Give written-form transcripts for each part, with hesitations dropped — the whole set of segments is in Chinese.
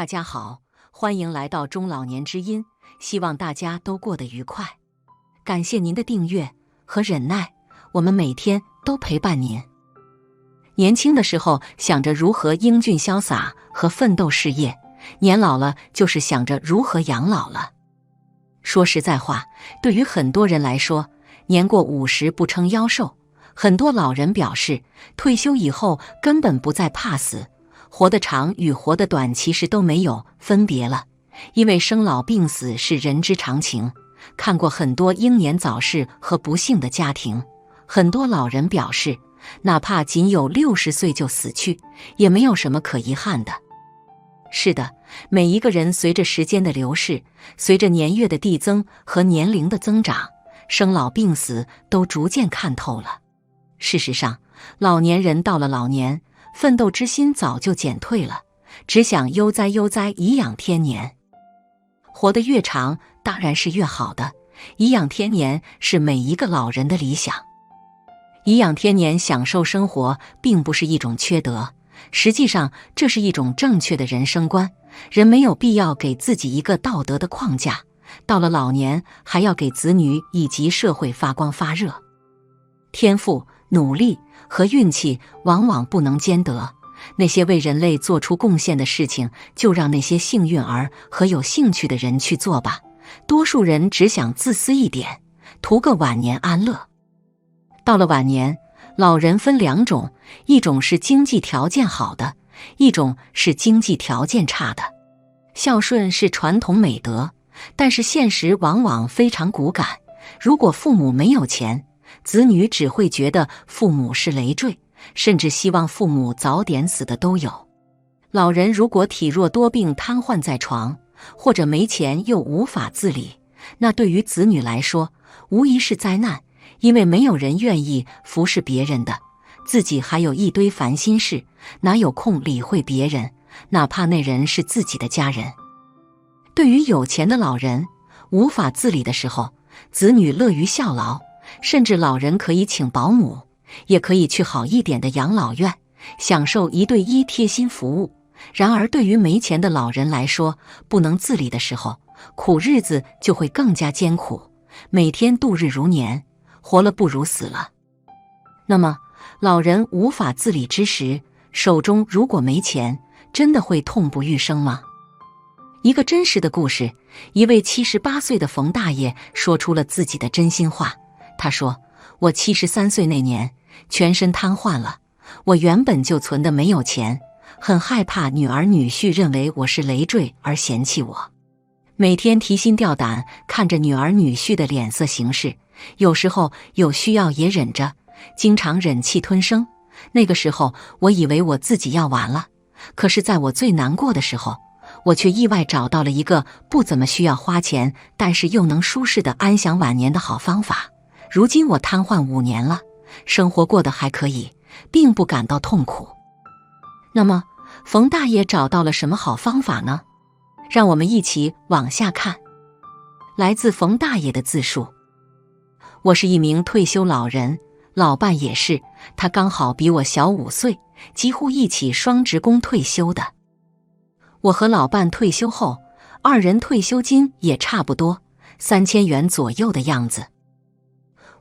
大家好，欢迎来到中老年之音，希望大家都过得愉快。感谢您的订阅和忍耐，我们每天都陪伴您。年轻的时候想着如何英俊潇洒和奋斗事业，年老了就是想着如何养老了。说实在话，对于很多人来说，年过50不称夭寿。很多老人表示，退休以后根本不再怕死，活得长与活得短其实都没有分别了，因为生老病死是人之常情。看过很多英年早逝和不幸的家庭，很多老人表示，哪怕仅有60岁就死去，也没有什么可遗憾的。是的，每一个人随着时间的流逝，随着年月的递增和年龄的增长，生老病死都逐渐看透了。事实上，老年人到了老年，奋斗之心早就减退了，只想悠哉悠哉颐养天年。活得越长当然是越好的，颐养天年是每一个老人的理想。颐养天年享受生活并不是一种缺德，实际上这是一种正确的人生观。人没有必要给自己一个道德的框架，到了老年还要给子女以及社会发光发热。天赋、努力和运气往往不能兼得，那些为人类做出贡献的事情，就让那些幸运儿和有兴趣的人去做吧。多数人只想自私一点，图个晚年安乐。到了晚年，老人分两种，一种是经济条件好的，一种是经济条件差的。孝顺是传统美德，但是现实往往非常骨感。如果父母没有钱，子女只会觉得父母是累赘，甚至希望父母早点死的都有。老人如果体弱多病瘫痪在床，或者没钱又无法自理，那对于子女来说无疑是灾难，因为没有人愿意服侍别人的，自己还有一堆烦心事，哪有空理会别人，哪怕那人是自己的家人。对于有钱的老人，无法自理的时候，子女乐于效劳，甚至老人可以请保姆，也可以去好一点的养老院，享受1对1贴心服务。然而对于没钱的老人来说，不能自理的时候，苦日子就会更加艰苦，每天度日如年，活了不如死了。那么老人无法自理之时，手中如果没钱，真的会痛不欲生吗？一个真实的故事，一位78岁的冯大爷说出了自己的真心话。他说，我73岁那年全身瘫痪了，我原本就存的没有钱，很害怕女儿女婿认为我是累赘而嫌弃我，每天提心吊胆看着女儿女婿的脸色行事，有时候有需要也忍着，经常忍气吞声。那个时候我以为我自己要完了，可是在我最难过的时候，我却意外找到了一个不怎么需要花钱，但是又能舒适的安享晚年的好方法。如今我瘫痪5年了，生活过得还可以，并不感到痛苦。那么冯大爷找到了什么好方法呢？让我们一起往下看。来自冯大爷的自述：我是一名退休老人，老伴也是，他刚好比我小5岁，几乎一起双职工退休的。我和老伴退休后，2人退休金也差不多3000元左右的样子。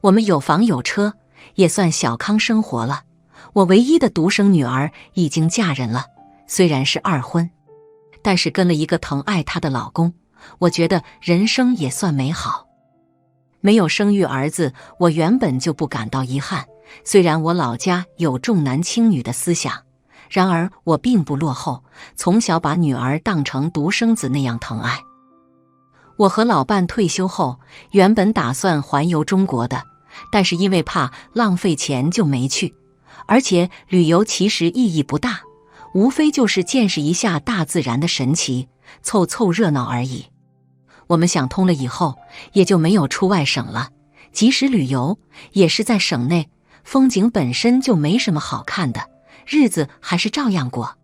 我们有房有车，也算小康生活了。我唯一的独生女儿已经嫁人了，虽然是2婚，但是跟了一个疼爱她的老公，我觉得人生也算美好。没有生育儿子，我原本就不感到遗憾，虽然我老家有重男轻女的思想，然而我并不落后，从小把女儿当成独生子那样疼爱。我和老伴退休后，原本打算环游中国的，但是因为怕浪费钱就没去，而且旅游其实意义不大，无非就是见识一下大自然的神奇，凑凑热闹而已。我们想通了以后，也就没有出外省了，即使旅游，也是在省内，风景本身就没什么好看的，日子还是照样过。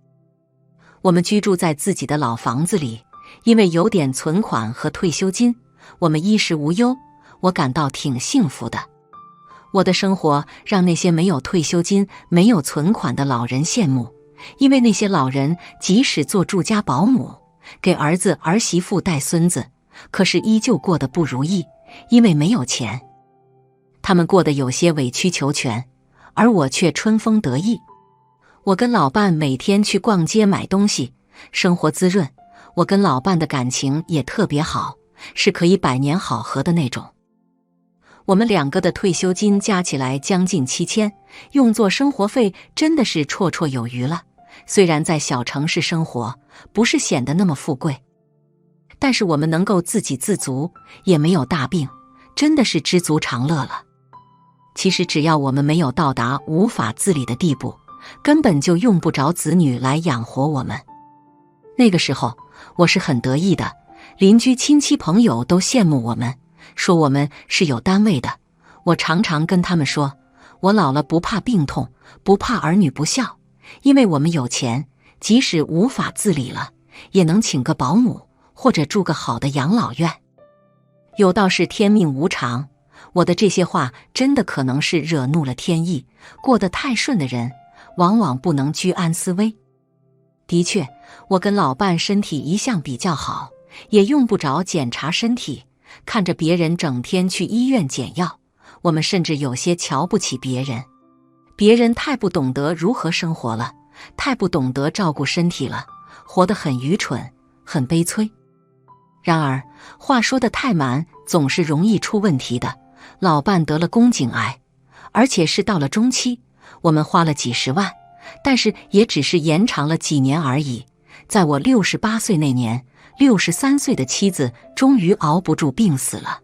我们居住在自己的老房子里，因为有点存款和退休金，我们衣食无忧，我感到挺幸福的。我的生活让那些没有退休金、没有存款的老人羡慕，因为那些老人即使做住家保姆，给儿子儿媳妇带孙子，可是依旧过得不如意，因为没有钱。他们过得有些委曲求全，而我却春风得意。我跟老伴每天去逛街买东西，生活滋润。我跟老伴的感情也特别好，是可以百年好合的那种。我们两个的退休金加起来将近7000，用作生活费真的是绰绰有余了。虽然在小城市生活，不是显得那么富贵，但是我们能够自给自足，也没有大病，真的是知足常乐了。其实只要我们没有到达无法自理的地步，根本就用不着子女来养活我们。那个时候我是很得意的，邻居亲戚朋友都羡慕我们，说我们是有单位的。我常常跟他们说，我老了不怕病痛，不怕儿女不孝，因为我们有钱，即使无法自理了，也能请个保姆，或者住个好的养老院。有道是天命无常，我的这些话真的可能是惹怒了天意。过得太顺的人，往往不能居安思危。的确，我跟老伴身体一向比较好，也用不着检查身体。看着别人整天去医院捡药，我们甚至有些瞧不起别人。别人太不懂得如何生活了，太不懂得照顾身体了，活得很愚蠢，很悲催。然而，话说得太满，总是容易出问题的。老伴得了宫颈癌，而且是到了中期，我们花了几十万，但是也只是延长了几年而已。在我68岁那年，63岁的妻子终于熬不住病死了。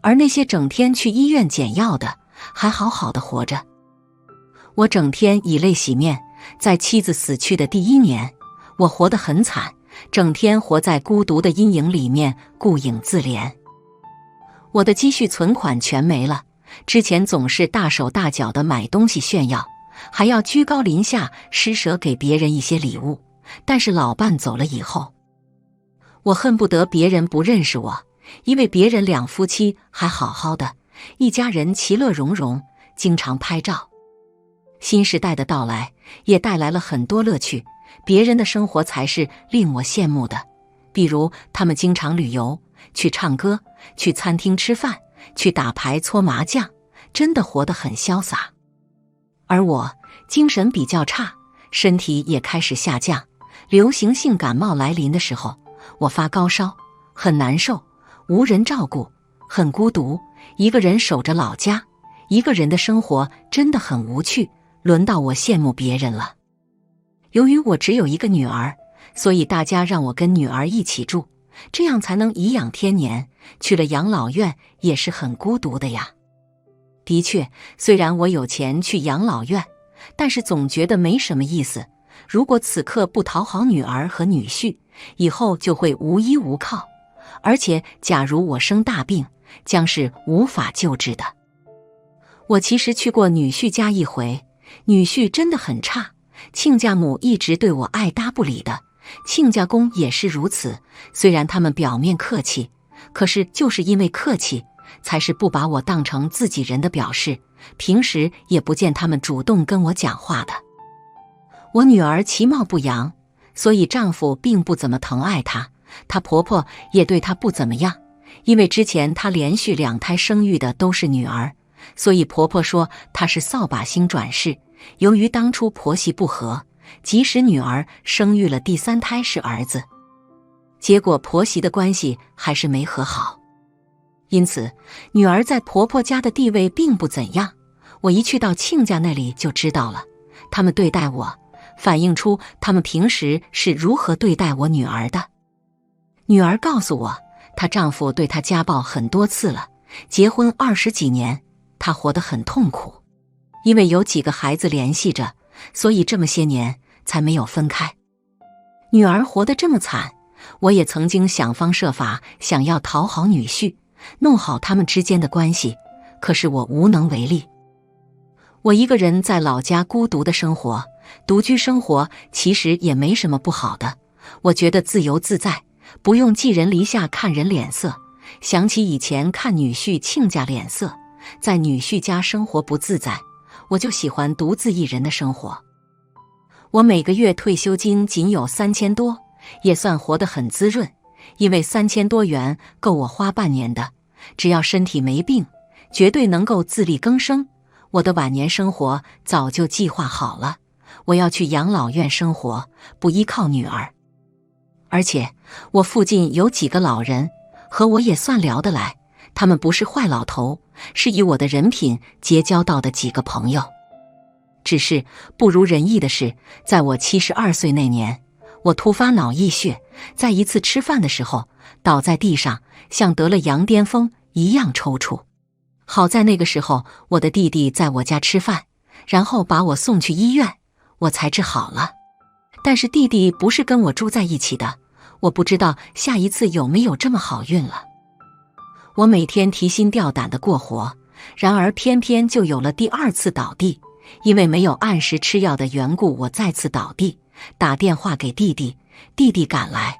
而那些整天去医院捡药的，还好好的活着。我整天以泪洗面，在妻子死去的第1年，我活得很惨，整天活在孤独的阴影里面，顾影自怜。我的积蓄存款全没了，之前总是大手大脚的买东西炫耀，还要居高临下施舍给别人一些礼物。但是老伴走了以后，我恨不得别人不认识我，因为别人两夫妻还好好的，一家人其乐融融，经常拍照。新时代的到来也带来了很多乐趣，别人的生活才是令我羡慕的。比如他们经常旅游，去唱歌，去餐厅吃饭，去打牌搓麻将，真的活得很潇洒。而我精神比较差，身体也开始下降。流行性感冒来临的时候，我发高烧，很难受，无人照顾，很孤独，一个人守着老家，一个人的生活真的很无趣，轮到我羡慕别人了。由于我只有一个女儿，所以大家让我跟女儿一起住，这样才能颐养天年。去了养老院也是很孤独的呀。的确，虽然我有钱去养老院，但是总觉得没什么意思。如果此刻不讨好女儿和女婿，以后就会无依无靠，而且假如我生大病，将是无法救治的。我其实去过女婿家1回，女婿真的很差，亲家母一直对我爱搭不理的，亲家公也是如此。虽然他们表面客气，可是就是因为客气，才是不把我当成自己人的表示，平时也不见他们主动跟我讲话的。我女儿其貌不扬，所以丈夫并不怎么疼爱她，她婆婆也对她不怎么样，因为之前她连续2胎生育的都是女儿，所以婆婆说她是扫把星转世。由于当初婆媳不和，即使女儿生育了第3胎是儿子，结果婆媳的关系还是没和好，因此女儿在婆婆家的地位并不怎样。我一去到亲家那里就知道了，他们对待我反映出他们平时是如何对待我女儿的。女儿告诉我，她丈夫对她家暴很多次了，结婚20几年，她活得很痛苦，因为有几个孩子联系着，所以这么些年才没有分开。女儿活得这么惨，我也曾经想方设法想要讨好女婿，弄好他们之间的关系，可是我无能为力。我一个人在老家孤独的生活，独居生活其实也没什么不好的，我觉得自由自在，不用寄人篱下看人脸色。想起以前看女婿亲家脸色，在女婿家生活不自在，我就喜欢独自一人的生活。我每个月退休金仅有3000多，也算活得很滋润，因为3000多元够我花半年的，只要身体没病，绝对能够自力更生。我的晚年生活早就计划好了，我要去养老院生活，不依靠女儿。而且我附近有几个老人，和我也算聊得来，他们不是坏老头，是以我的人品结交到的几个朋友。只是不如人意的是，在我72岁那年，我突发脑溢血，在一次吃饭的时候倒在地上，像得了羊癫疯一样抽搐。好在那个时候我的弟弟在我家吃饭，然后把我送去医院，我才治好了。但是弟弟不是跟我住在一起的，我不知道下一次有没有这么好运了。我每天提心吊胆的过活，然而偏偏就有了第2次倒地，因为没有按时吃药的缘故，我再次倒地，打电话给弟弟，弟弟赶来。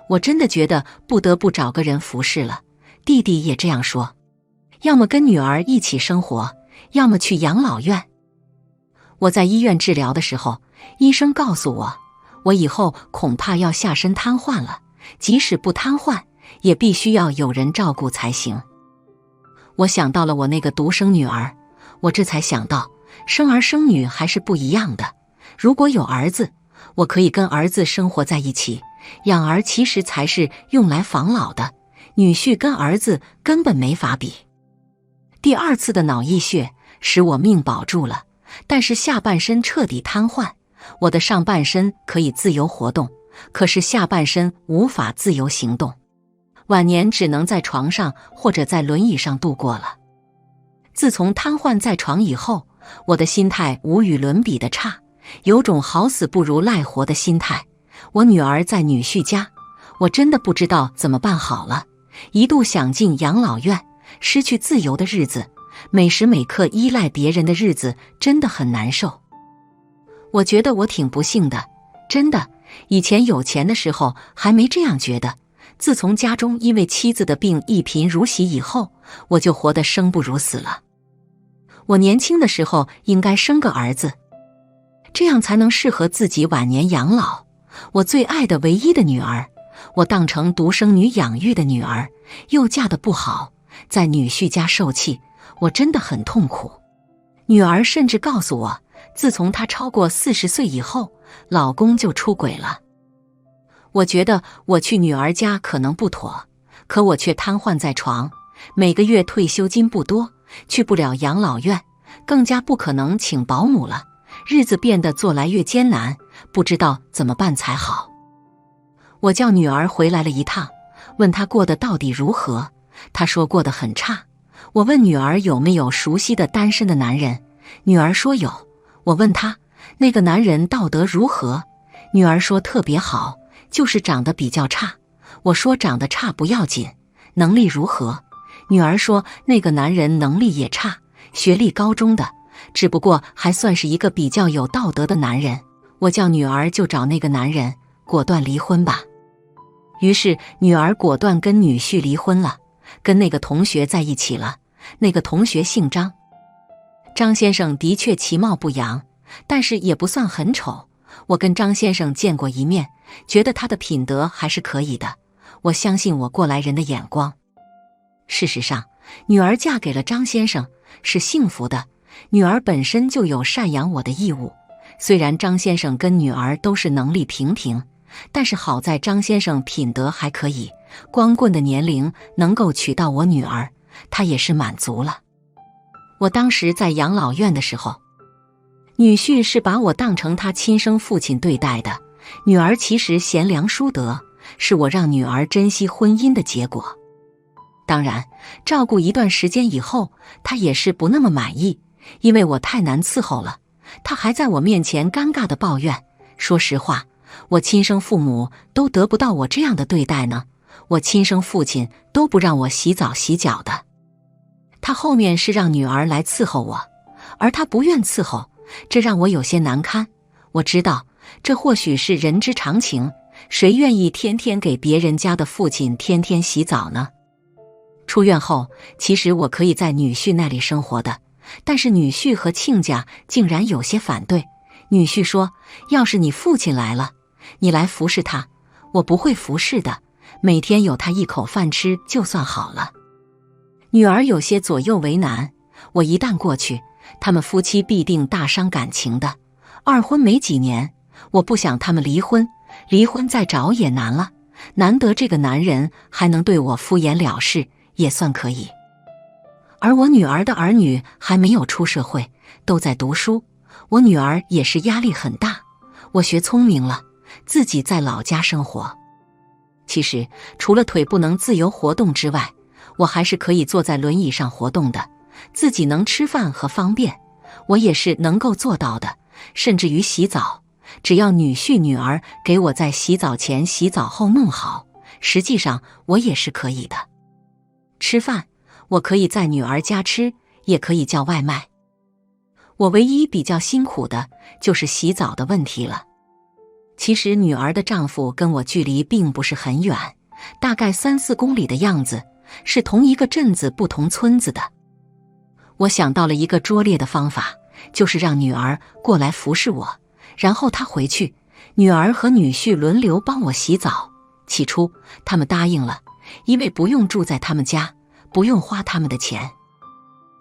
我真的觉得不得不找个人服侍了，弟弟也这样说，要么跟女儿一起生活，要么去养老院。我在医院治疗的时候，医生告诉我，我以后恐怕要下身瘫痪了，即使不瘫痪，也必须要有人照顾才行。我想到了我那个独生女儿，我这才想到，生儿生女还是不一样的。如果有儿子，我可以跟儿子生活在一起，养儿其实才是用来防老的，女婿跟儿子根本没法比。第2次的脑溢血使我命保住了，但是下半身彻底瘫痪。我的上半身可以自由活动，可是下半身无法自由行动，晚年只能在床上或者在轮椅上度过了。自从瘫痪在床以后，我的心态无与伦比的差，有种好死不如赖活的心态。我女儿在女婿家，我真的不知道怎么办好了，一度想进养老院，失去自由的日子，每时每刻依赖别人的日子真的很难受。我觉得我挺不幸的，真的，以前有钱的时候还没这样觉得，自从家中因为妻子的病一贫如洗以后，我就活得生不如死了。我年轻的时候应该生个儿子，这样才能适合自己晚年养老。我最爱的唯一的女儿，我当成独生女养育的女儿，又嫁得不好，在女婿家受气，我真的很痛苦。女儿甚至告诉我，自从她超过40岁以后，老公就出轨了。我觉得我去女儿家可能不妥，可我却瘫痪在床，每个月退休金不多，去不了养老院，更加不可能请保姆了，日子变得做来越艰难，不知道怎么办才好。我叫女儿回来了一趟，问她过得到底如何，她说过得很差。我问女儿有没有熟悉的单身的男人，女儿说有。我问她那个男人道德如何，女儿说特别好，就是长得比较差。我说长得差不要紧，能力如何？女儿说那个男人能力也差，学历高中的，只不过还算是一个比较有道德的男人。我叫女儿就找那个男人，果断离婚吧。于是女儿果断跟女婿离婚了，跟那个同学在一起了。那个同学姓张，张先生的确其貌不扬，但是也不算很丑。我跟张先生见过一面，觉得他的品德还是可以的，我相信我过来人的眼光。事实上，女儿嫁给了张先生是幸福的，女儿本身就有赡养我的义务。虽然张先生跟女儿都是能力平平，但是好在张先生品德还可以，光棍的年龄能够娶到我女儿，他也是满足了。我当时在养老院的时候，女婿是把我当成他亲生父亲对待的，女儿其实贤良淑德，是我让女儿珍惜婚姻的结果。当然，照顾一段时间以后，他也是不那么满意，因为我太难伺候了，他还在我面前尴尬地抱怨，说实话，我亲生父母都得不到我这样的对待呢，我亲生父亲都不让我洗澡洗脚的。他后面是让女儿来伺候我，而他不愿伺候，这让我有些难堪。我知道这或许是人之常情，谁愿意天天给别人家的父亲天天洗澡呢？出院后，其实我可以在女婿那里生活的，但是女婿和亲家竟然有些反对。女婿说，要是你父亲来了，你来服侍他，我不会服侍的，每天有他一口饭吃就算好了。女儿有些左右为难，我一旦过去，他们夫妻必定大伤感情的。二婚没几年，我不想他们离婚，离婚再找也难了。难得这个男人还能对我敷衍了事，也算可以。而我女儿的儿女还没有出社会，都在读书，我女儿也是压力很大。我学聪明了，自己在老家生活。其实除了腿不能自由活动之外，我还是可以坐在轮椅上活动的，自己能吃饭和方便，我也是能够做到的。甚至于洗澡，只要女婿女儿给我在洗澡前洗澡后弄好，实际上我也是可以的。吃饭我可以在女儿家吃，也可以叫外卖。我唯一比较辛苦的就是洗澡的问题了。其实女儿的丈夫跟我距离并不是很远，大概3-4公里的样子，是同一个镇子不同村子的。我想到了一个拙劣的方法，就是让女儿过来服侍我，然后她回去，女儿和女婿轮流帮我洗澡。起初他们答应了，因为不用住在他们家，不用花他们的钱。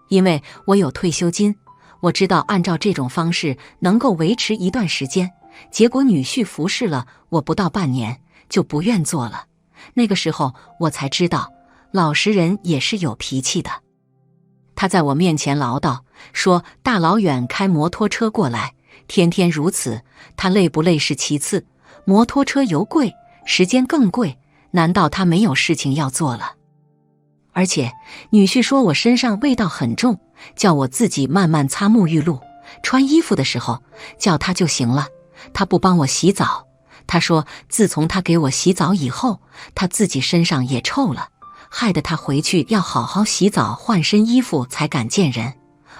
因为我有退休金，我知道按照这种方式能够维持一段时间。结果女婿服侍了我不到半年，就不愿做了。那个时候我才知道，老实人也是有脾气的。他在我面前唠叨，说大老远开摩托车过来，天天如此，他累不累是其次，摩托车油贵，时间更贵，难道他没有事情要做了？而且女婿说我身上味道很重，叫我自己慢慢擦沐浴露，穿衣服的时候叫他就行了。他不帮我洗澡，他说自从他给我洗澡以后，他自己身上也臭了，害得他回去要好好洗澡换身衣服才敢见人。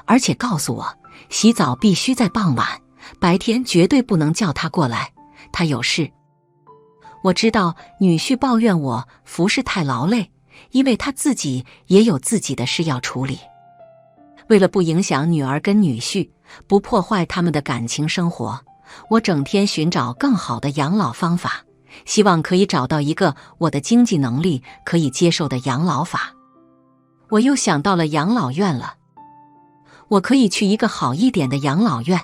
而且告诉我，洗澡必须在傍晚，白天绝对不能叫他过来，他有事。我知道女婿抱怨我服侍太劳累，因为他自己也有自己的事要处理。为了不影响女儿跟女婿，不破坏他们的感情生活，我整天寻找更好的养老方法，希望可以找到一个我的经济能力可以接受的养老法。我又想到了养老院了，我可以去一个好一点的养老院，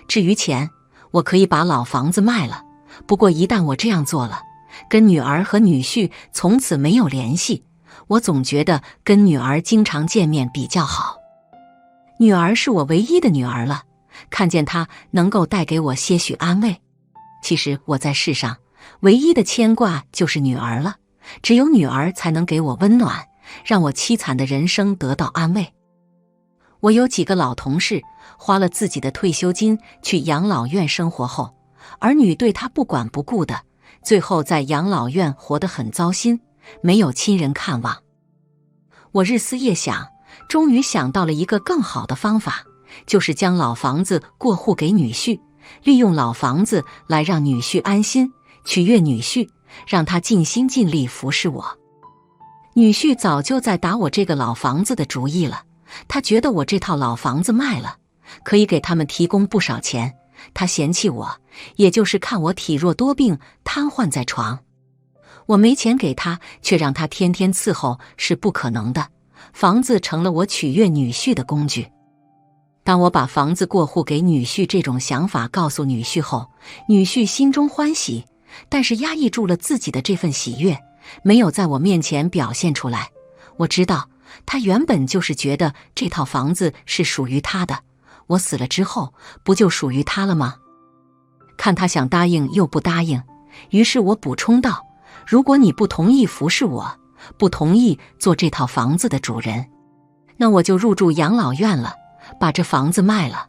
至于钱，我可以把老房子卖了。不过一旦我这样做了，跟女儿和女婿从此没有联系，我总觉得跟女儿经常见面比较好。女儿是我唯一的女儿了，看见她能够带给我些许安慰。其实我在世上唯一的牵挂就是女儿了，只有女儿才能给我温暖，让我凄惨的人生得到安慰。我有几个老同事花了自己的退休金去养老院生活后，儿女对他不管不顾的，最后在养老院活得很糟心，没有亲人看望。我日思夜想，终于想到了一个更好的方法，就是将老房子过户给女婿，利用老房子来让女婿安心，取悦女婿，让他尽心尽力服侍我。女婿早就在打我这个老房子的主意了，他觉得我这套老房子卖了，可以给他们提供不少钱。他嫌弃我，也就是看我体弱多病，瘫痪在床。我没钱给他，却让他天天伺候，是不可能的。房子成了我取悦女婿的工具。当我把房子过户给女婿这种想法告诉女婿后，女婿心中欢喜，但是压抑住了自己的这份喜悦，没有在我面前表现出来。我知道他原本就是觉得这套房子是属于他的，我死了之后不就属于他了吗？看他想答应又不答应，于是我补充道，如果你不同意服侍我，不同意做这套房子的主人，那我就入住养老院了，把这房子卖了。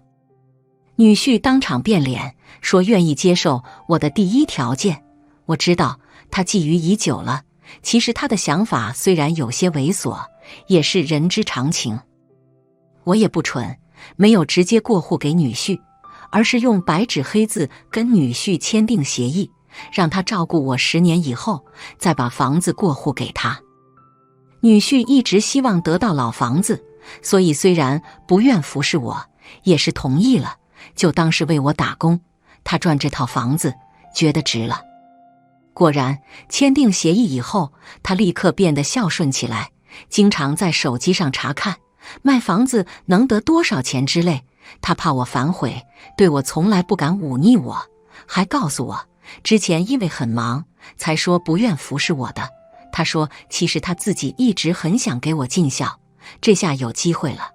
女婿当场变脸，说愿意接受我的第一条件。我知道他觊觎已久了，其实他的想法虽然有些猥琐，也是人之常情。我也不蠢，没有直接过户给女婿，而是用白纸黑字跟女婿签订协议，让他照顾我10年以后，再把房子过户给他。女婿一直希望得到老房子，所以虽然不愿服侍我，也是同意了，就当是为我打工。他赚这套房子，觉得值了。果然，签订协议以后，他立刻变得孝顺起来，经常在手机上查看卖房子能得多少钱之类。他怕我反悔，对我从来不敢忤逆我，还告诉我之前因为很忙才说不愿服侍我的。他说其实他自己一直很想给我尽孝，这下有机会了。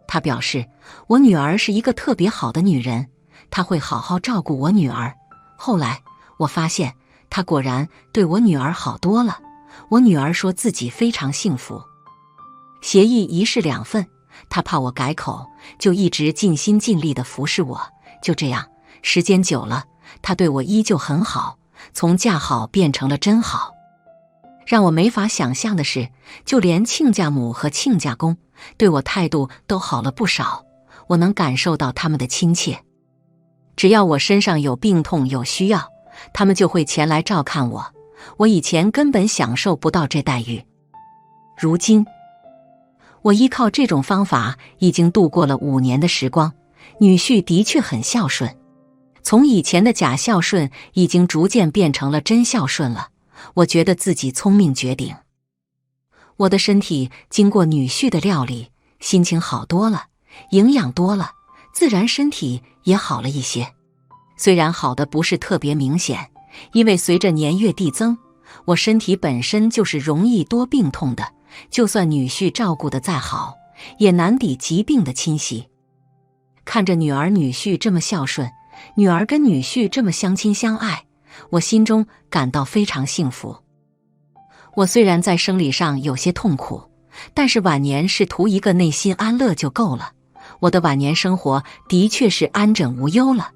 他表示我女儿是一个特别好的女人，他会好好照顾我女儿。后来我发现他果然对我女儿好多了，我女儿说自己非常幸福。协议一式两份，他怕我改口，就一直尽心尽力地服侍我。就这样，时间久了，他对我依旧很好，从嫁好变成了真好。让我没法想象的是，就连亲家母和亲家公对我态度都好了不少，我能感受到他们的亲切。只要我身上有病痛有需要，他们就会前来照看我，我以前根本享受不到这待遇。如今，我依靠这种方法已经度过了5年的时光，女婿的确很孝顺，从以前的假孝顺已经逐渐变成了真孝顺了。我觉得自己聪明绝顶，我的身体经过女婿的料理，心情好多了，营养多了，自然身体也好了一些。虽然好的不是特别明显，因为随着年月递增，我身体本身就是容易多病痛的，就算女婿照顾得再好，也难抵疾病的侵袭。看着女儿女婿这么孝顺，女儿跟女婿这么相亲相爱，我心中感到非常幸福。我虽然在生理上有些痛苦，但是晚年是图一个内心安乐就够了。我的晚年生活的确是安枕无忧了，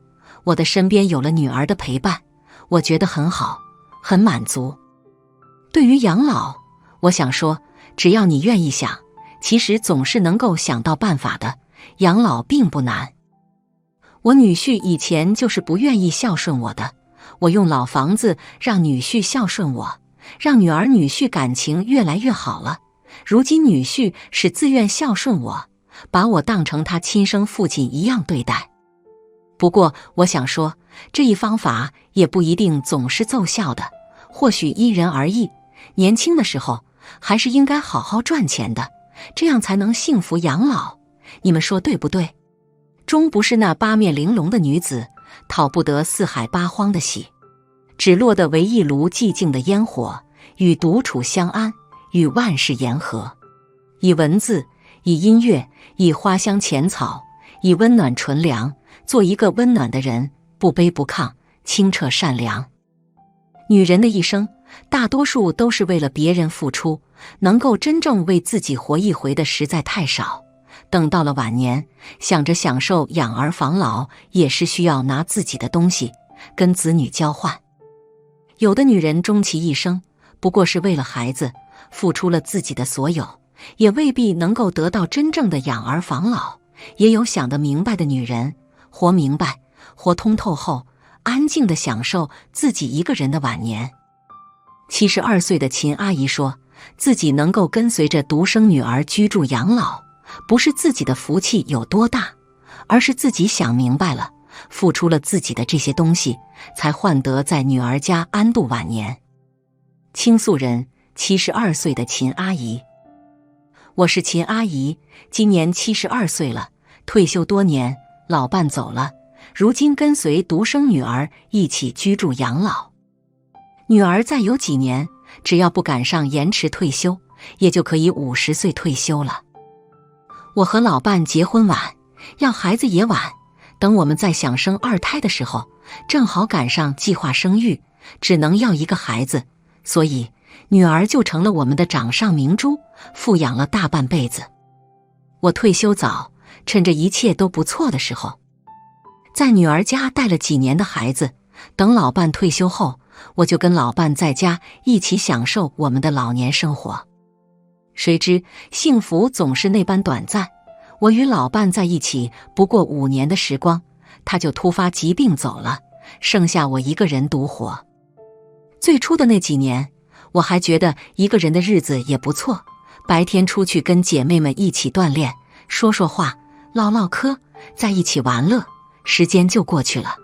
我的身边有了女儿的陪伴，我觉得很好，很满足。对于养老，我想说，只要你愿意想，其实总是能够想到办法的，养老并不难。我女婿以前就是不愿意孝顺我的，我用老房子让女婿孝顺我，让女儿女婿感情越来越好了。如今女婿是自愿孝顺我，把我当成他亲生父亲一样对待。不过我想说，这一方法也不一定总是奏效的，或许因人而异。年轻的时候还是应该好好赚钱的，这样才能幸福养老。你们说对不对？终不是那八面玲珑的女子，讨不得四海八荒的喜，只落得为一炉寂静的烟火，与独处相安，与万事言和。以文字，以音乐，以花香浅草，以温暖纯良，做一个温暖的人，不卑不亢，清澈善良。女人的一生，大多数都是为了别人付出，能够真正为自己活一回的实在太少。等到了晚年，想着享受养儿防老，也是需要拿自己的东西跟子女交换。有的女人终其一生，不过是为了孩子，付出了自己的所有，也未必能够得到真正的养儿防老。也有想得明白的女人，活明白，活通透后，安静地享受自己一个人的晚年。72岁的秦阿姨说，自己能够跟随着独生女儿居住养老，不是自己的福气有多大，而是自己想明白了，付出了自己的这些东西，才换得在女儿家安度晚年。倾诉人72岁的秦阿姨。我是秦阿姨，今年72岁了，退休多年，老伴走了，如今跟随独生女儿一起居住养老。女儿再有几年，只要不赶上延迟退休，也就可以50岁退休了。我和老伴结婚晚，要孩子也晚，等我们再想生2胎的时候，正好赶上计划生育，只能要一个孩子，所以女儿就成了我们的掌上明珠，富养了大半辈子。我退休早，趁着一切都不错的时候，在女儿家带了几年的孩子，等老伴退休后，我就跟老伴在家一起享受我们的老年生活。谁知幸福总是那般短暂，我与老伴在一起不过5年的时光，他就突发疾病走了，剩下我一个人独活。最初的那几年，我还觉得一个人的日子也不错，白天出去跟姐妹们一起锻炼，说说话，唠唠嗑，在一起玩乐，时间就过去了。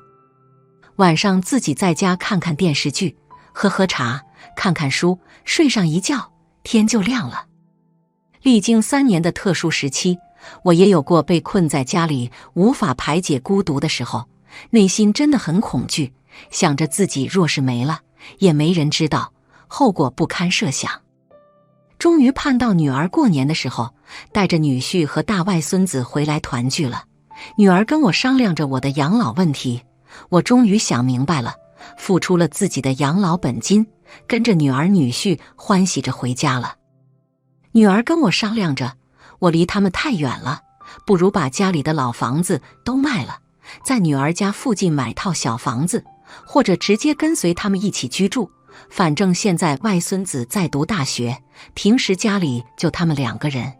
晚上自己在家看看电视剧，喝喝茶，看看书，睡上一觉，天就亮了。历经3年的特殊时期，我也有过被困在家里无法排解孤独的时候，内心真的很恐惧，想着自己若是没了，也没人知道，后果不堪设想。终于盼到女儿过年的时候，带着女婿和大外孙子回来团聚了。女儿跟我商量着我的养老问题，我终于想明白了，付出了自己的养老本金，跟着女儿女婿欢喜着回家了。女儿跟我商量着，我离他们太远了，不如把家里的老房子都卖了，在女儿家附近买套小房子，或者直接跟随他们一起居住。反正现在外孙子在读大学，平时家里就他们2个人。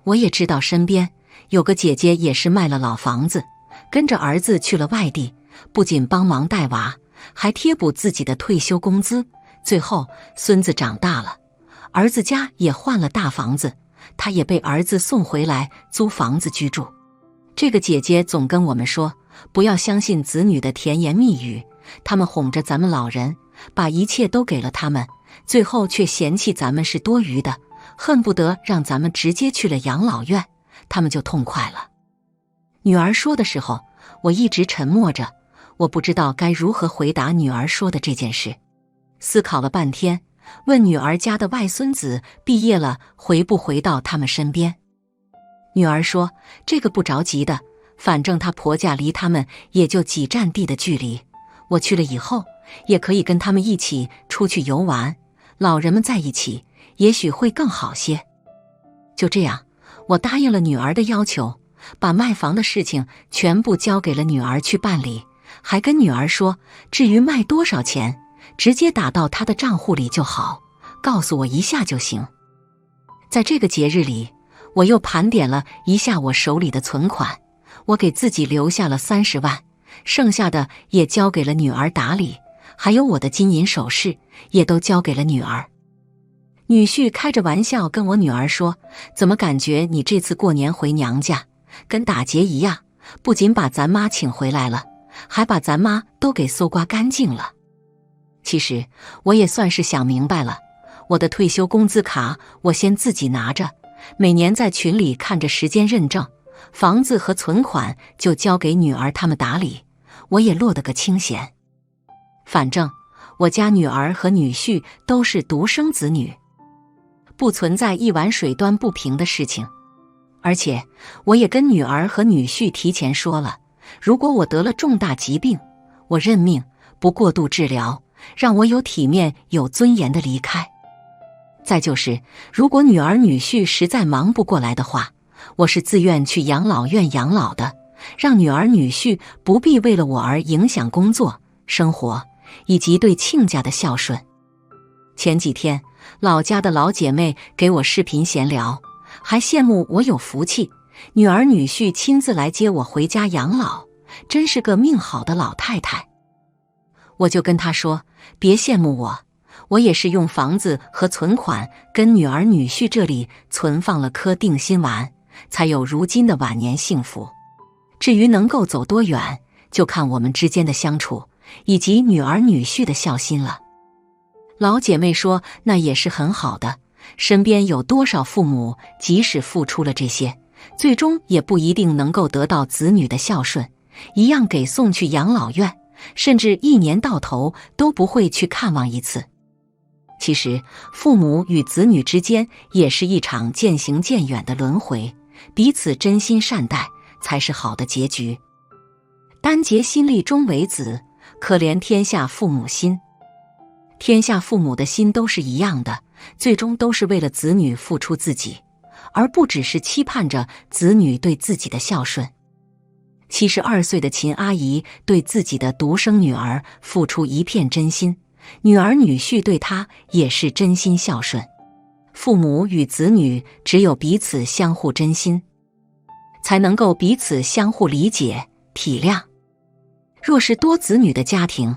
我也知道身边有个姐姐也是卖了老房子，跟着儿子去了外地，不仅帮忙带娃，还贴补自己的退休工资。最后孙子长大了，儿子家也换了大房子，他也被儿子送回来租房子居住。这个姐姐总跟我们说，不要相信子女的甜言蜜语，他们哄着咱们老人，把一切都给了他们，最后却嫌弃咱们是多余的，恨不得让咱们直接去了养老院，他们就痛快了。女儿说的时候，我一直沉默着，我不知道该如何回答女儿说的这件事。思考了半天，问女儿家的外孙子毕业了回不回到他们身边。女儿说，这个不着急的，反正她婆家离他们也就几站地的距离，我去了以后也可以跟他们一起出去游玩，老人们在一起也许会更好些。就这样，我答应了女儿的要求，把卖房的事情全部交给了女儿去办理，还跟女儿说，至于卖多少钱，直接打到她的账户里就好，告诉我一下就行。在这个节日里，我又盘点了一下我手里的存款，我给自己留下了30万，剩下的也交给了女儿打理，还有我的金银首饰也都交给了女儿。女婿开着玩笑跟我女儿说，怎么感觉你这次过年回娘家跟打劫一样，不仅把咱妈请回来了，还把咱妈都给搜刮干净了。其实我也算是想明白了，我的退休工资卡我先自己拿着，每年在群里看着时间认证，房子和存款就交给女儿他们打理，我也落得个清闲。反正我家女儿和女婿都是独生子女，不存在一碗水端不平的事情。而且我也跟女儿和女婿提前说了，如果我得了重大疾病，我认命，不过度治疗，让我有体面有尊严的离开。再就是，如果女儿女婿实在忙不过来的话，我是自愿去养老院养老的，让女儿女婿不必为了我而影响工作、生活以及对亲家的孝顺。前几天老家的老姐妹给我视频闲聊，还羡慕我有福气，女儿女婿亲自来接我回家养老，真是个命好的老太太。我就跟她说，别羡慕我，我也是用房子和存款跟女儿女婿这里存放了颗定心丸，才有如今的晚年幸福。至于能够走多远，就看我们之间的相处以及女儿女婿的孝心了。老姐妹说，那也是很好的，身边有多少父母即使付出了这些，最终也不一定能够得到子女的孝顺，一样给送去养老院，甚至一年到头都不会去看望一次。其实父母与子女之间也是一场渐行渐远的轮回，彼此真心善待才是好的结局。丹竭心力终为子，可怜天下父母心。天下父母的心都是一样的，最终都是为了子女付出自己，而不只是期盼着子女对自己的孝顺。72岁的秦阿姨对自己的独生女儿付出一片真心，女儿女婿对她也是真心孝顺。父母与子女只有彼此相互真心，才能够彼此相互理解体谅。若是多子女的家庭，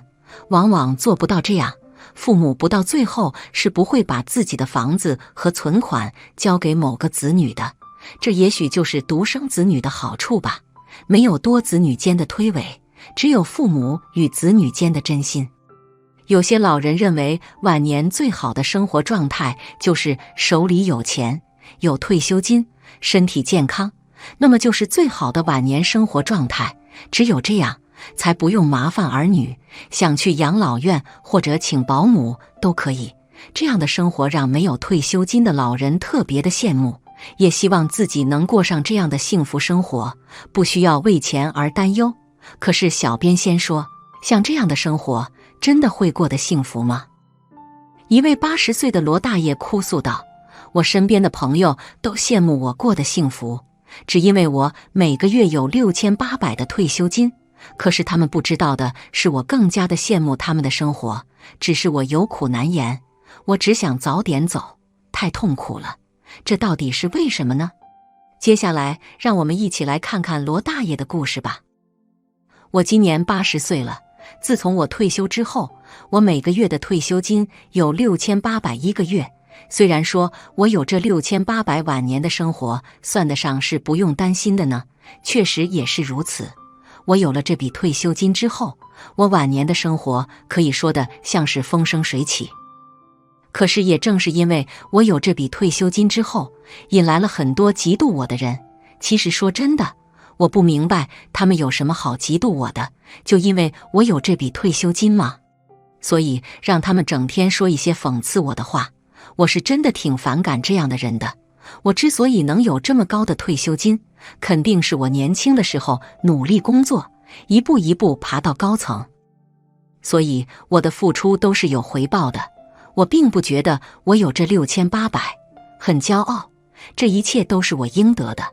往往做不到这样，父母不到最后是不会把自己的房子和存款交给某个子女的，这也许就是独生子女的好处吧。没有多子女间的推诿，只有父母与子女间的真心。有些老人认为晚年最好的生活状态就是手里有钱，有退休金，身体健康，那么就是最好的晚年生活状态。只有这样，才不用麻烦儿女，想去养老院或者请保姆都可以。这样的生活让没有退休金的老人特别的羡慕，也希望自己能过上这样的幸福生活，不需要为钱而担忧。可是小编先说，像这样的生活真的会过得幸福吗？一位80岁的罗大爷哭诉道：我身边的朋友都羡慕我过得幸福，只因为我每个月有6800的退休金。可是他们不知道的是，我更加的羡慕他们的生活，只是我有苦难言，我只想早点走，太痛苦了。这到底是为什么呢？接下来让我们一起来看看罗大爷的故事吧。我今年80岁了，自从我退休之后，我每个月的退休金有6800一个月。虽然说我有这6800，晚年的生活算得上是不用担心的呢，确实也是如此。我有了这笔退休金之后，我晚年的生活可以说的像是风生水起。可是也正是因为我有这笔退休金之后，引来了很多嫉妒我的人。其实说真的，我不明白他们有什么好嫉妒我的，就因为我有这笔退休金吗？所以让他们整天说一些讽刺我的话，我是真的挺反感这样的人的。我之所以能有这么高的退休金，肯定是我年轻的时候努力工作，一步一步爬到高层。所以我的付出都是有回报的，我并不觉得我有这6800，很骄傲，这一切都是我应得的。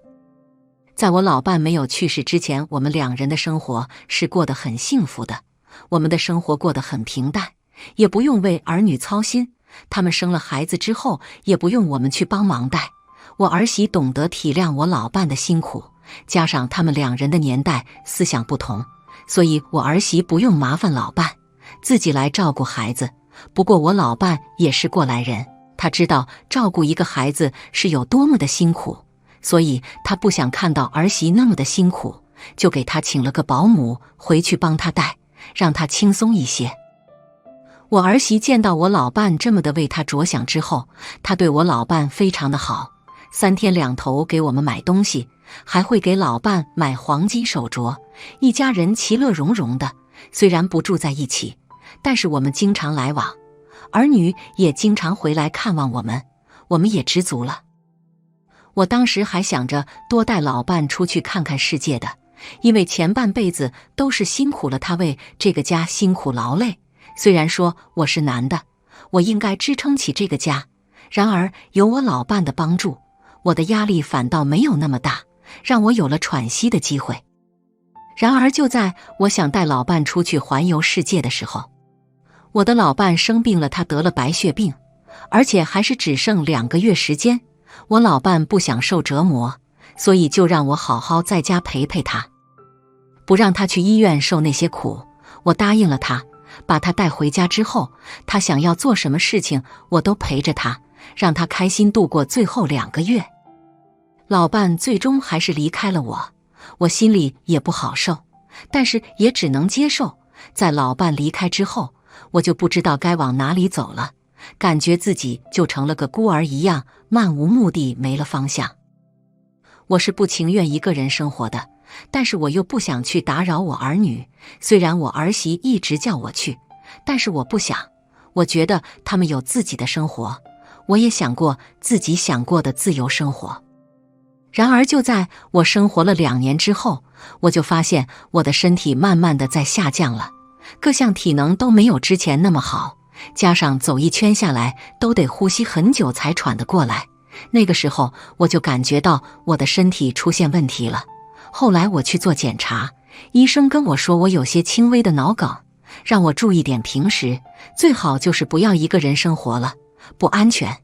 在我老伴没有去世之前，我们两人的生活是过得很幸福的，我们的生活过得很平淡，也不用为儿女操心，他们生了孩子之后，也不用我们去帮忙带。我儿媳懂得体谅我老伴的辛苦，加上他们两人的年代思想不同，所以我儿媳不用麻烦老伴，自己来照顾孩子。不过我老伴也是过来人，他知道照顾一个孩子是有多么的辛苦，所以他不想看到儿媳那么的辛苦，就给他请了个保姆回去帮他带，让他轻松一些。我儿媳见到我老伴这么的为他着想之后，她对我老伴非常的好，3天2头给我们买东西，还会给老伴买黄金手镯，一家人其乐融融的。虽然不住在一起，但是我们经常来往，儿女也经常回来看望我们，我们也知足了。我当时还想着多带老伴出去看看世界的，因为前半辈子都是辛苦了他，为这个家辛苦劳累。虽然说我是男的，我应该支撑起这个家，然而有我老伴的帮助，我的压力反倒没有那么大，让我有了喘息的机会。然而就在我想带老伴出去环游世界的时候，我的老伴生病了，他得了白血病，而且还是只剩2个月时间。我老伴不想受折磨，所以就让我好好在家陪陪他，不让他去医院受那些苦。我答应了他，把他带回家之后，他想要做什么事情我都陪着他，让他开心度过最后2个月。老伴最终还是离开了我，我心里也不好受，但是也只能接受。在老伴离开之后，我就不知道该往哪里走了，感觉自己就成了个孤儿一样，漫无目的，没了方向。我是不情愿一个人生活的，但是我又不想去打扰我儿女。虽然我儿媳一直叫我去，但是我不想，我觉得他们有自己的生活，我也想过自己想过的自由生活。然而就在我生活了2年之后，我就发现我的身体慢慢的在下降了，各项体能都没有之前那么好，加上走一圈下来都得呼吸很久才喘得过来。那个时候我就感觉到我的身体出现问题了。后来我去做检查，医生跟我说我有些轻微的脑梗，让我注意点平时，最好就是不要一个人生活了，不安全。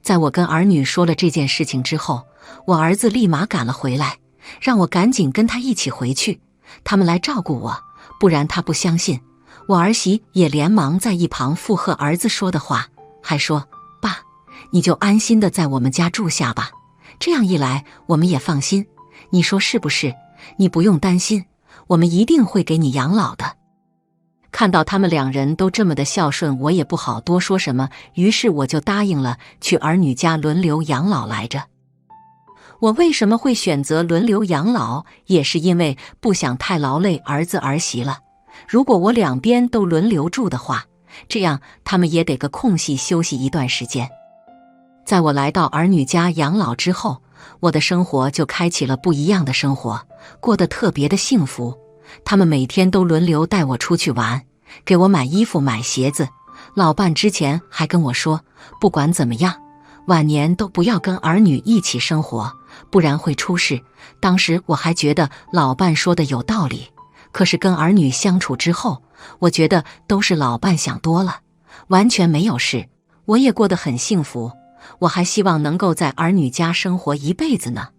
在我跟儿女说了这件事情之后，我儿子立马赶了回来，让我赶紧跟他一起回去，他们来照顾我，不然他不相信。我儿媳也连忙在一旁附和儿子说的话，还说：爸，你就安心的在我们家住下吧，这样一来我们也放心，你说是不是？你不用担心，我们一定会给你养老的。”看到他们两人都这么的孝顺，我也不好多说什么，于是我就答应了去儿女家轮流养老来着。我为什么会选择轮流养老，也是因为不想太劳累儿子儿媳了。如果我两边都轮流住的话，这样他们也得个空隙休息一段时间。在我来到儿女家养老之后，我的生活就开启了不一样的生活，过得特别的幸福。他们每天都轮流带我出去玩，给我买衣服买鞋子。老伴之前还跟我说，不管怎么样，晚年都不要跟儿女一起生活，不然会出事。当时我还觉得老伴说的有道理，可是跟儿女相处之后，我觉得都是老伴想多了，完全没有事，我也过得很幸福。我还希望能够在儿女家生活一辈子呢。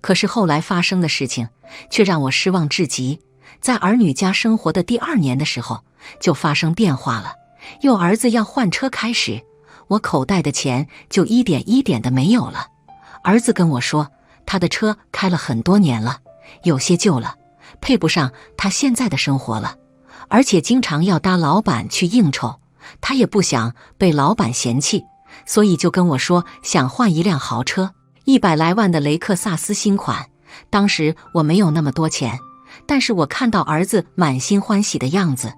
可是后来发生的事情却让我失望至极。在儿女家生活的第2年的时候，就发生变化了。由儿子要换车开始，我口袋的钱就一点一点的没有了。儿子跟我说，他的车开了很多年了，有些旧了，配不上他现在的生活了，而且经常要搭老板去应酬，他也不想被老板嫌弃，所以就跟我说想换一辆豪车，100来万的雷克萨斯新款。当时我没有那么多钱，但是我看到儿子满心欢喜的样子，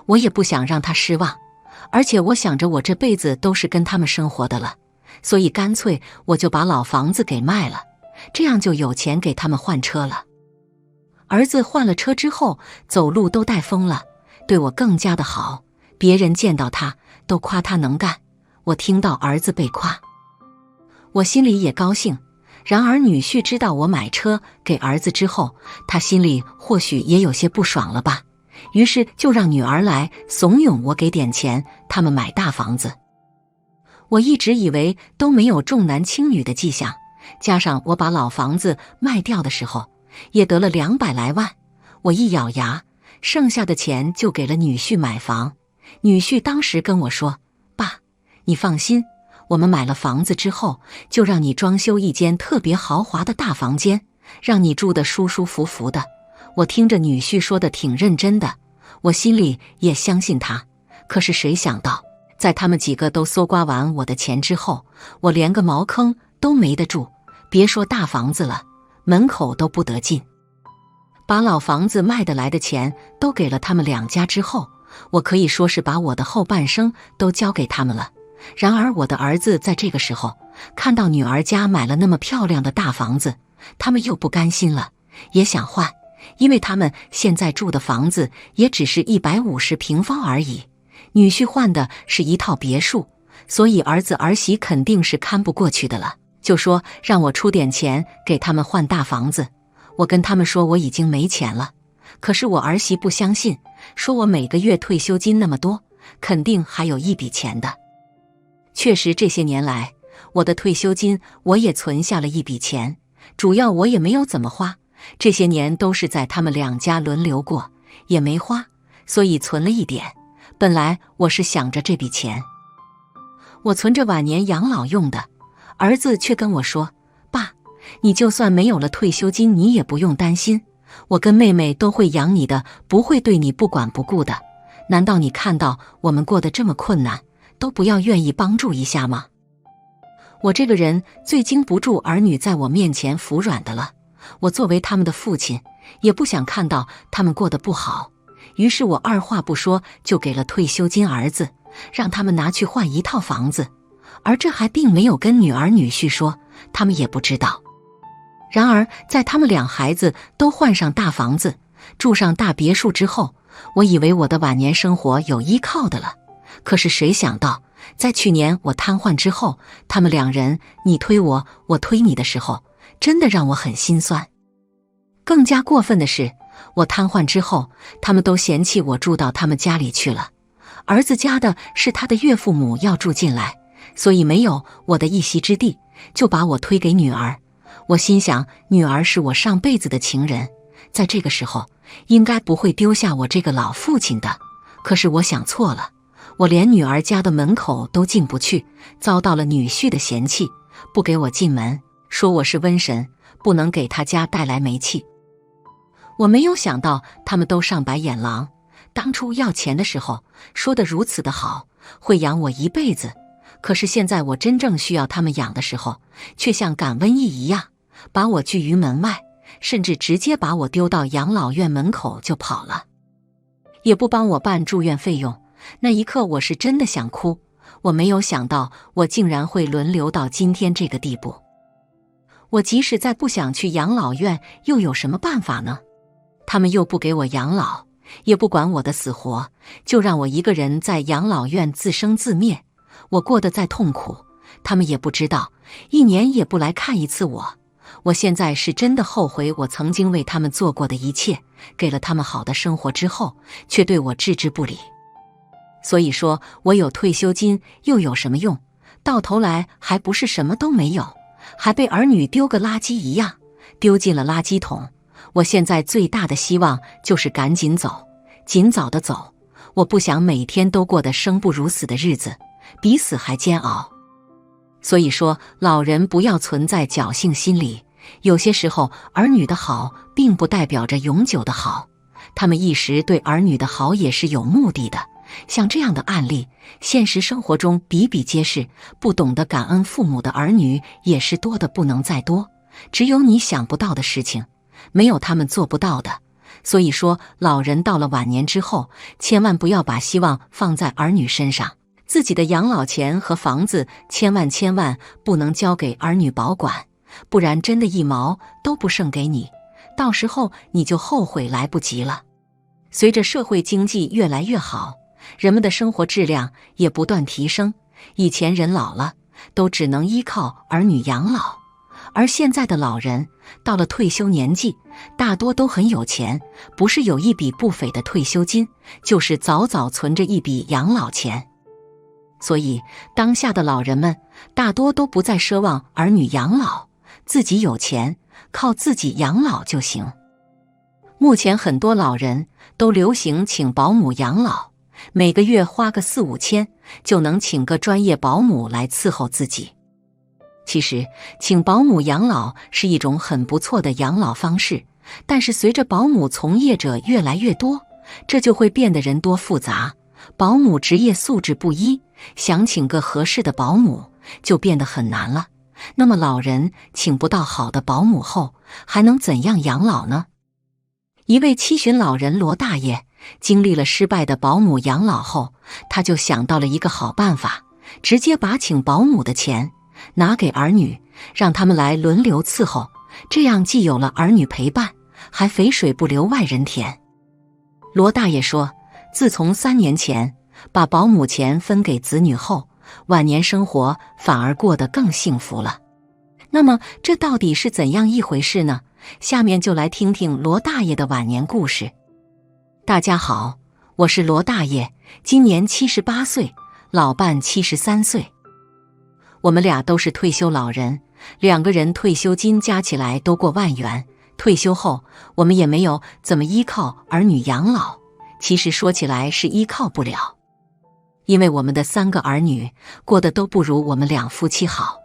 我也不想让他失望，而且我想着我这辈子都是跟他们生活的了，所以干脆我就把老房子给卖了，这样就有钱给他们换车了。儿子换了车之后，走路都带风了，对我更加的好，别人见到他都夸他能干。我听到儿子被夸，我心里也高兴。然而女婿知道我买车给儿子之后，他心里或许也有些不爽了吧，于是就让女儿来怂恿我给点钱，他们买大房子。我一直以为都没有重男轻女的迹象，加上我把老房子卖掉的时候也得了200来万，我一咬牙，剩下的钱就给了女婿买房。女婿当时跟我说，爸，你放心，我们买了房子之后，就让你装修一间特别豪华的大房间，让你住得舒舒服服的。我听着女婿说的挺认真的，我心里也相信他。可是谁想到，在他们几个都搜刮完我的钱之后，我连个茅坑都没得住，别说大房子了，门口都不得进。把老房子卖得来的钱都给了他们2家之后，我可以说是把我的后半生都交给他们了。然而我的儿子在这个时候看到女儿家买了那么漂亮的大房子，他们又不甘心了，也想换，因为他们现在住的房子也只是150平方而已，女婿换的是一套别墅，所以儿子儿媳肯定是看不过去的了，就说让我出点钱给他们换大房子。我跟他们说我已经没钱了，可是我儿媳不相信，说我每个月退休金那么多，肯定还有一笔钱的。确实这些年来，我的退休金我也存下了一笔钱，主要我也没有怎么花，这些年都是在他们2家轮流过，也没花，所以存了一点。本来我是想着这笔钱我存着晚年养老用的，儿子却跟我说，爸，你就算没有了退休金，你也不用担心，我跟妹妹都会养你的，不会对你不管不顾的。难道你看到我们过得这么困难，都不要愿意帮助一下吗？我这个人最经不住儿女在我面前服软的了，我作为他们的父亲，也不想看到他们过得不好，于是我二话不说就给了退休金儿子，让他们拿去换一套房子，而这还并没有跟女儿女婿说，他们也不知道。然而在他们2孩子都换上大房子，住上大别墅之后，我以为我的晚年生活有依靠的了，可是谁想到，在去年我瘫痪之后，他们2人你推我，我推你的时候，真的让我很心酸。更加过分的是，我瘫痪之后，他们都嫌弃我住到他们家里去了。儿子家的是他的岳父母要住进来，所以没有我的一席之地，就把我推给女儿。我心想，女儿是我上辈子的情人，在这个时候应该不会丢下我这个老父亲的。可是我想错了，我连女儿家的门口都进不去，遭到了女婿的嫌弃，不给我进门，说我是瘟神，不能给他家带来霉气。我没有想到他们都上白眼狼，当初要钱的时候说得如此的好，会养我一辈子，可是现在我真正需要他们养的时候，却像赶瘟疫一样，把我拒于门外，甚至直接把我丢到养老院门口就跑了，也不帮我办住院费用。那一刻我是真的想哭，我没有想到我竟然会沦流到今天这个地步。我即使再不想去养老院，又有什么办法呢？他们又不给我养老，也不管我的死活，就让我一个人在养老院自生自灭。我过得再痛苦，他们也不知道，1年也不来看一次我。我现在是真的后悔我曾经为他们做过的一切，给了他们好的生活之后，却对我置之不理。所以说，我有退休金又有什么用？到头来还不是什么都没有，还被儿女丢个垃圾一样，丢进了垃圾桶。我现在最大的希望就是赶紧走，尽早的走。我不想每天都过得生不如死的日子，比死还煎熬。所以说，老人不要存在侥幸心理，有些时候儿女的好并不代表着永久的好，他们一时对儿女的好也是有目的的。像这样的案例，现实生活中比比皆是，不懂得感恩父母的儿女也是多得不能再多。只有你想不到的事情，没有他们做不到的。所以说，老人到了晚年之后，千万不要把希望放在儿女身上，自己的养老钱和房子千万不能交给儿女保管，不然真的一毛都不剩给你，到时候你就后悔来不及了。随着社会经济越来越好，人们的生活质量也不断提升，以前人老了都只能依靠儿女养老，而现在的老人到了退休年纪，大多都很有钱，不是有一笔不菲的退休金，就是早早存着一笔养老钱。所以当下的老人们大多都不再奢望儿女养老，自己有钱，靠自己养老就行。目前很多老人都流行请保姆养老，每个月花个4、5千就能请个专业保姆来伺候自己。其实请保姆养老是一种很不错的养老方式，但是随着保姆从业者越来越多，这就会变得人多复杂，保姆职业素质不一，想请个合适的保姆就变得很难了。那么老人请不到好的保姆后，还能怎样养老呢？一位七旬老人罗大爷经历了失败的保姆养老后，他就想到了一个好办法，直接把请保姆的钱拿给儿女，让他们来轮流伺候，这样既有了儿女陪伴，还肥水不流外人田。罗大爷说，自从3年前把保姆钱分给子女后，晚年生活反而过得更幸福了。那么这到底是怎样一回事呢？下面就来听听罗大爷的晚年故事。大家好，我是罗大爷，今年78岁，老伴73岁。我们俩都是退休老人，2个人退休金加起来都过万元。退休后，我们也没有怎么依靠儿女养老，其实说起来是依靠不了，因为我们的3个儿女过得都不如我们2夫妻好。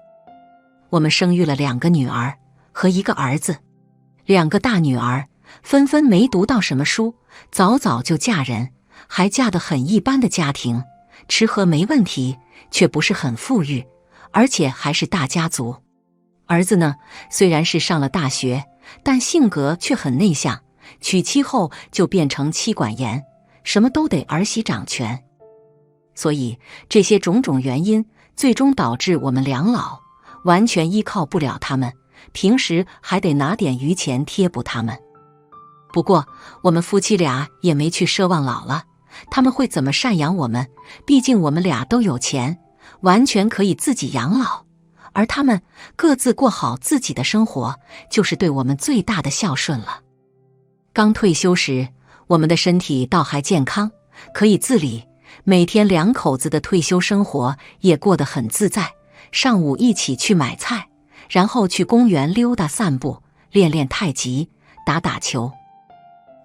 我们生育了2个女儿和1个儿子，2个大女儿纷纷没读到什么书，早早就嫁人，还嫁得很一般的家庭，吃喝没问题，却不是很富裕，而且还是大家族。儿子呢，虽然是上了大学，但性格却很内向，娶妻后就变成妻管严，什么都得儿媳掌权。所以这些种种原因，最终导致我们两老完全依靠不了他们，平时还得拿点余钱贴补他们。不过我们夫妻俩也没去奢望老了他们会怎么赡养我们，毕竟我们俩都有钱，完全可以自己养老，而他们各自过好自己的生活，就是对我们最大的孝顺了。刚退休时，我们的身体倒还健康，可以自理，每天2口子的退休生活也过得很自在。上午一起去买菜，然后去公园溜达散步，练练太极，打打球。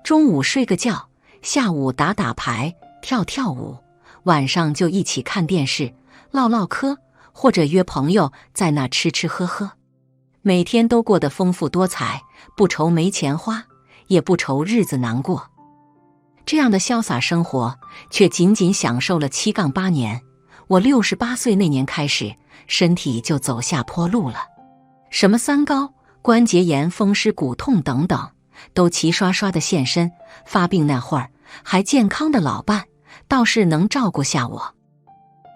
中午睡个觉，下午打打牌，跳跳舞，晚上就一起看电视，唠唠嗑，或者约朋友在那吃吃喝喝。每天都过得丰富多彩，不愁没钱花，也不愁日子难过。这样的潇洒生活，却仅仅享受了7-8年。我68岁那年开始，身体就走下坡路了，什么三高、关节炎、风湿骨痛等等，都齐刷刷的现身。发病那会儿，还健康的老伴倒是能照顾下我。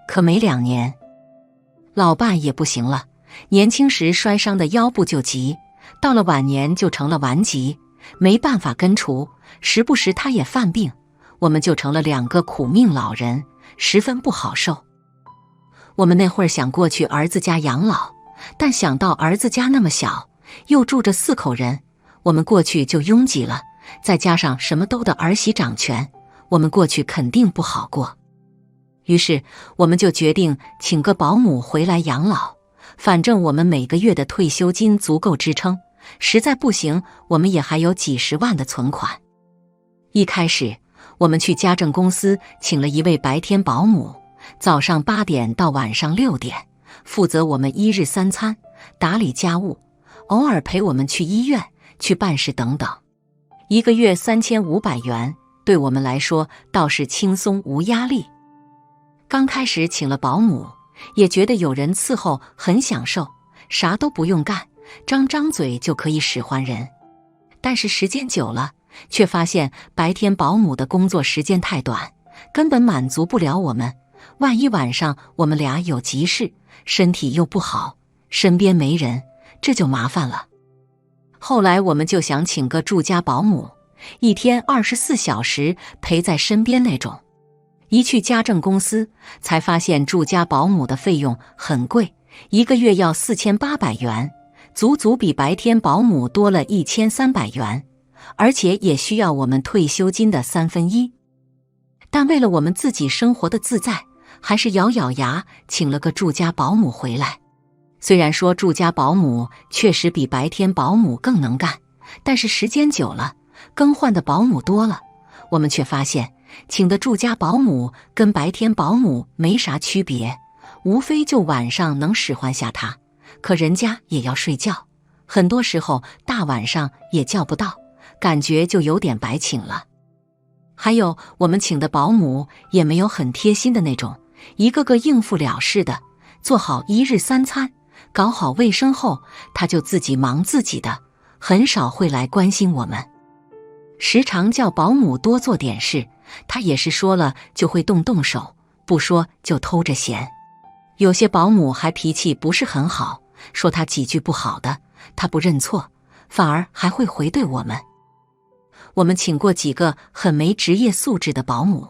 可没2年，老伴也不行了。年轻时摔伤的腰部就急，到了晚年就成了顽疾，没办法根除，时不时他也犯病，我们就成了2个苦命老人，十分不好受。我们那会儿想过去儿子家养老，但想到儿子家那么小，又住着4口人，我们过去就拥挤了，再加上什么都的儿媳掌权，我们过去肯定不好过。于是我们就决定请个保姆回来养老，反正我们每个月的退休金足够支撑，实在不行我们也还有几十万的存款。一开始我们去家政公司请了一位白天保姆，早上8点到晚上6点，负责我们1日3餐，打理家务，偶尔陪我们去医院、去办事等等。1个月3500元，对我们来说倒是轻松无压力。刚开始请了保姆，也觉得有人伺候很享受，啥都不用干，张嘴就可以使唤人。但是时间久了，却发现白天保姆的工作时间太短，根本满足不了我们。万一晚上我们俩有急事，身体又不好，身边没人，这就麻烦了。后来我们就想请个住家保姆，一天24小时陪在身边那种。一去家政公司，才发现住家保姆的费用很贵，1个月要4800元，足足比白天保姆多了1300元，而且也需要我们退休金的1/3。但为了我们自己生活的自在，还是咬咬牙请了个住家保姆回来。虽然说住家保姆确实比白天保姆更能干，但是时间久了，更换的保姆多了，我们却发现请的住家保姆跟白天保姆没啥区别，无非就晚上能使唤下他，可人家也要睡觉，很多时候大晚上也叫不到，感觉就有点白请了。还有我们请的保姆也没有很贴心的那种，一个个应付了事的，做好1日3餐，搞好卫生后，他就自己忙自己的，很少会来关心我们。时常叫保姆多做点事，他也是说了就会动手，不说就偷着闲。有些保姆还脾气不是很好，说他几句不好的，他不认错，反而还会回怼我们。我们请过几个很没职业素质的保姆，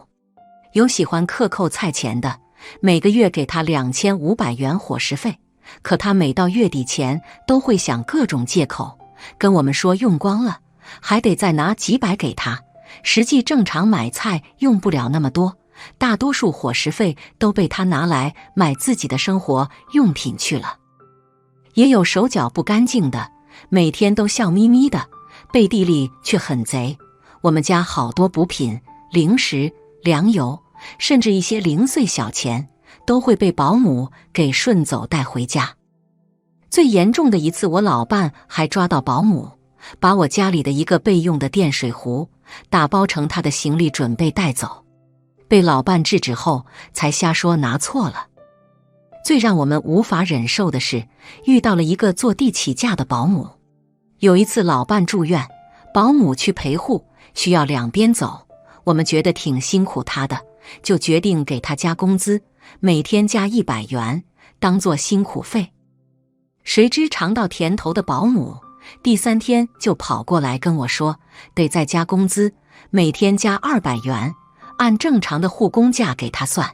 有喜欢克扣菜钱的，每个月给他2500元伙食费，可他每到月底前都会想各种借口，跟我们说用光了，还得再拿几百给他，实际正常买菜用不了那么多，大多数伙食费都被他拿来买自己的生活用品去了。也有手脚不干净的，每天都笑眯眯的，背地里却很贼。我们家好多补品、零食、粮油，甚至一些零碎小钱，都会被保姆给顺走带回家。最严重的一次，我老伴还抓到保姆把我家里的一个备用的电水壶打包成他的行李准备带走，被老伴制止后才瞎说拿错了。最让我们无法忍受的是，遇到了一个坐地起价的保姆。有一次老伴住院，保姆去陪护，需要两边走，我们觉得挺辛苦他的，就决定给他加工资，每天加100元，当做辛苦费。谁知尝到甜头的保姆第3天就跑过来跟我说，得再加工资，每天加200元，按正常的护工价给他算。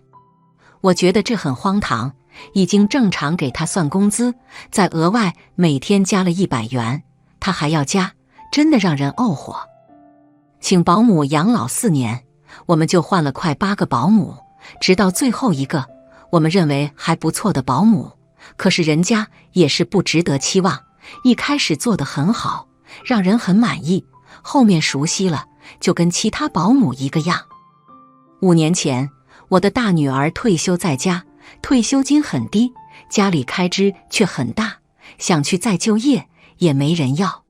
我觉得这很荒唐，已经正常给他算工资，再额外每天加了100元，他还要加，真的让人怄火。请保姆养老4年，我们就换了快8个保姆，直到最后一个我们认为还不错的保姆，可是人家也是不值得期望，一开始做得很好，让人很满意，后面熟悉了，就跟其他保姆一个样。5年前，我的大女儿退休在家，退休金很低，家里开支却很大，想去再就业也没人要。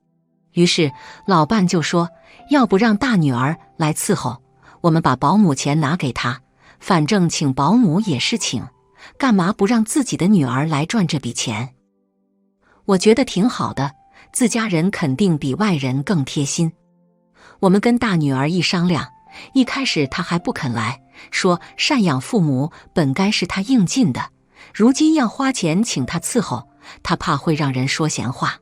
于是老伴就说，要不让大女儿来伺候，我们把保姆钱拿给她，反正请保姆也是请，干嘛不让自己的女儿来赚这笔钱？我觉得挺好的，自家人肯定比外人更贴心。我们跟大女儿一商量，一开始她还不肯来，说赡养父母本该是她应尽的，如今要花钱请她伺候，她怕会让人说闲话。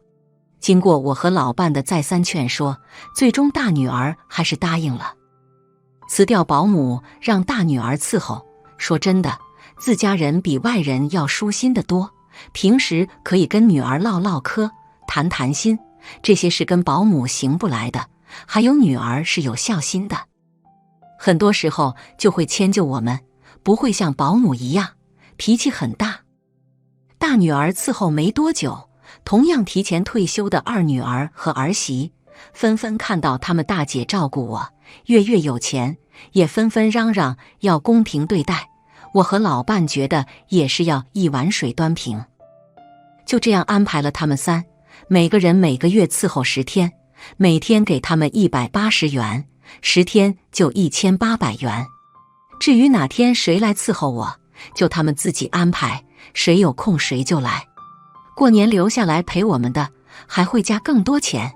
经过我和老伴的再三劝说，最终大女儿还是答应了，辞掉保姆，让大女儿伺候。说真的，自家人比外人要舒心得多，平时可以跟女儿唠唠嗑，谈谈心，这些是跟保姆行不来的。还有女儿是有孝心的，很多时候就会迁就我们，不会像保姆一样脾气很大。大女儿伺候没多久，同样提前退休的二女儿和儿媳纷纷看到他们大姐照顾我，月月有钱，也纷纷嚷嚷要公平对待。我和老伴觉得也是要一碗水端平。就这样安排了他们仨，每个人每个月伺候10天，每天给他们180元，10天就1800元。至于哪天谁来伺候我，就他们自己安排，谁有空谁就来。过年留下来陪我们的，还会加更多钱。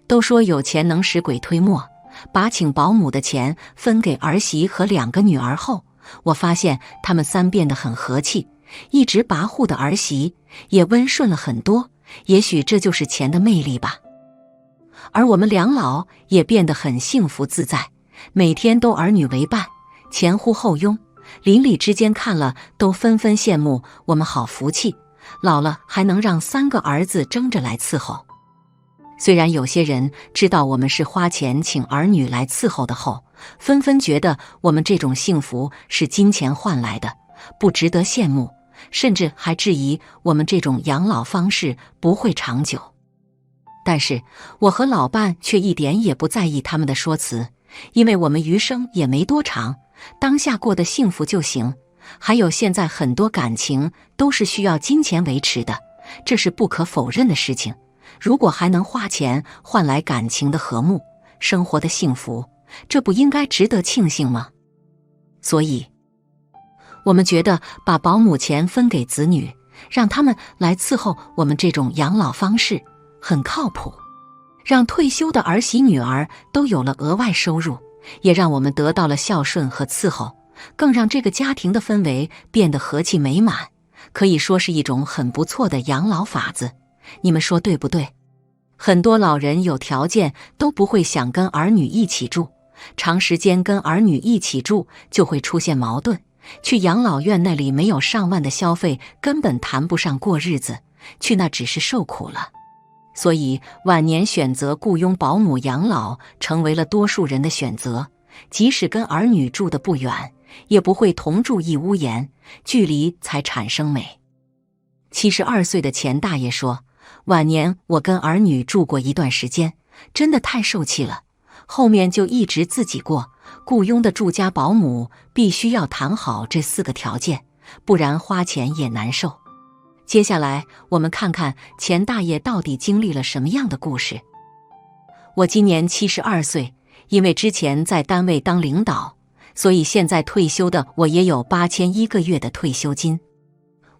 都说有钱能使鬼推磨，把请保姆的钱分给儿媳和2个女儿后，我发现他们仨变得很和气，一直跋扈的儿媳也温顺了很多，也许这就是钱的魅力吧。而我们两老也变得很幸福自在，每天都儿女为伴，前呼后拥，邻里之间看了都纷纷羡慕我们好福气，老了还能让3个儿子争着来伺候。虽然有些人知道我们是花钱请儿女来伺候的后，纷纷觉得我们这种幸福是金钱换来的，不值得羡慕，甚至还质疑我们这种养老方式不会长久。但是我和老伴却一点也不在意他们的说辞，因为我们余生也没多长，当下过得幸福就行。还有现在很多感情都是需要金钱维持的，这是不可否认的事情。如果还能花钱换来感情的和睦，生活的幸福，这不应该值得庆幸吗？所以我们觉得把保姆钱分给子女，让他们来伺候我们这种养老方式很靠谱，让退休的儿媳女儿都有了额外收入，也让我们得到了孝顺和伺候，更让这个家庭的氛围变得和气美满，可以说是一种很不错的养老法子。你们说对不对？很多老人有条件都不会想跟儿女一起住，长时间跟儿女一起住就会出现矛盾，去养老院那里没有上万的消费，根本谈不上过日子，去那只是受苦了。所以晚年选择雇佣保姆养老成为了多数人的选择，即使跟儿女住得不远，也不会同住一屋檐，距离才产生美。72岁的钱大爷说，晚年我跟儿女住过一段时间，真的太受气了，后面就一直自己过，雇佣的住家保姆必须要谈好这4个条件，不然花钱也难受。接下来我们看看钱大爷到底经历了什么样的故事。我今年72岁，因为之前在单位当领导，所以现在退休的我也有8000个月的退休金。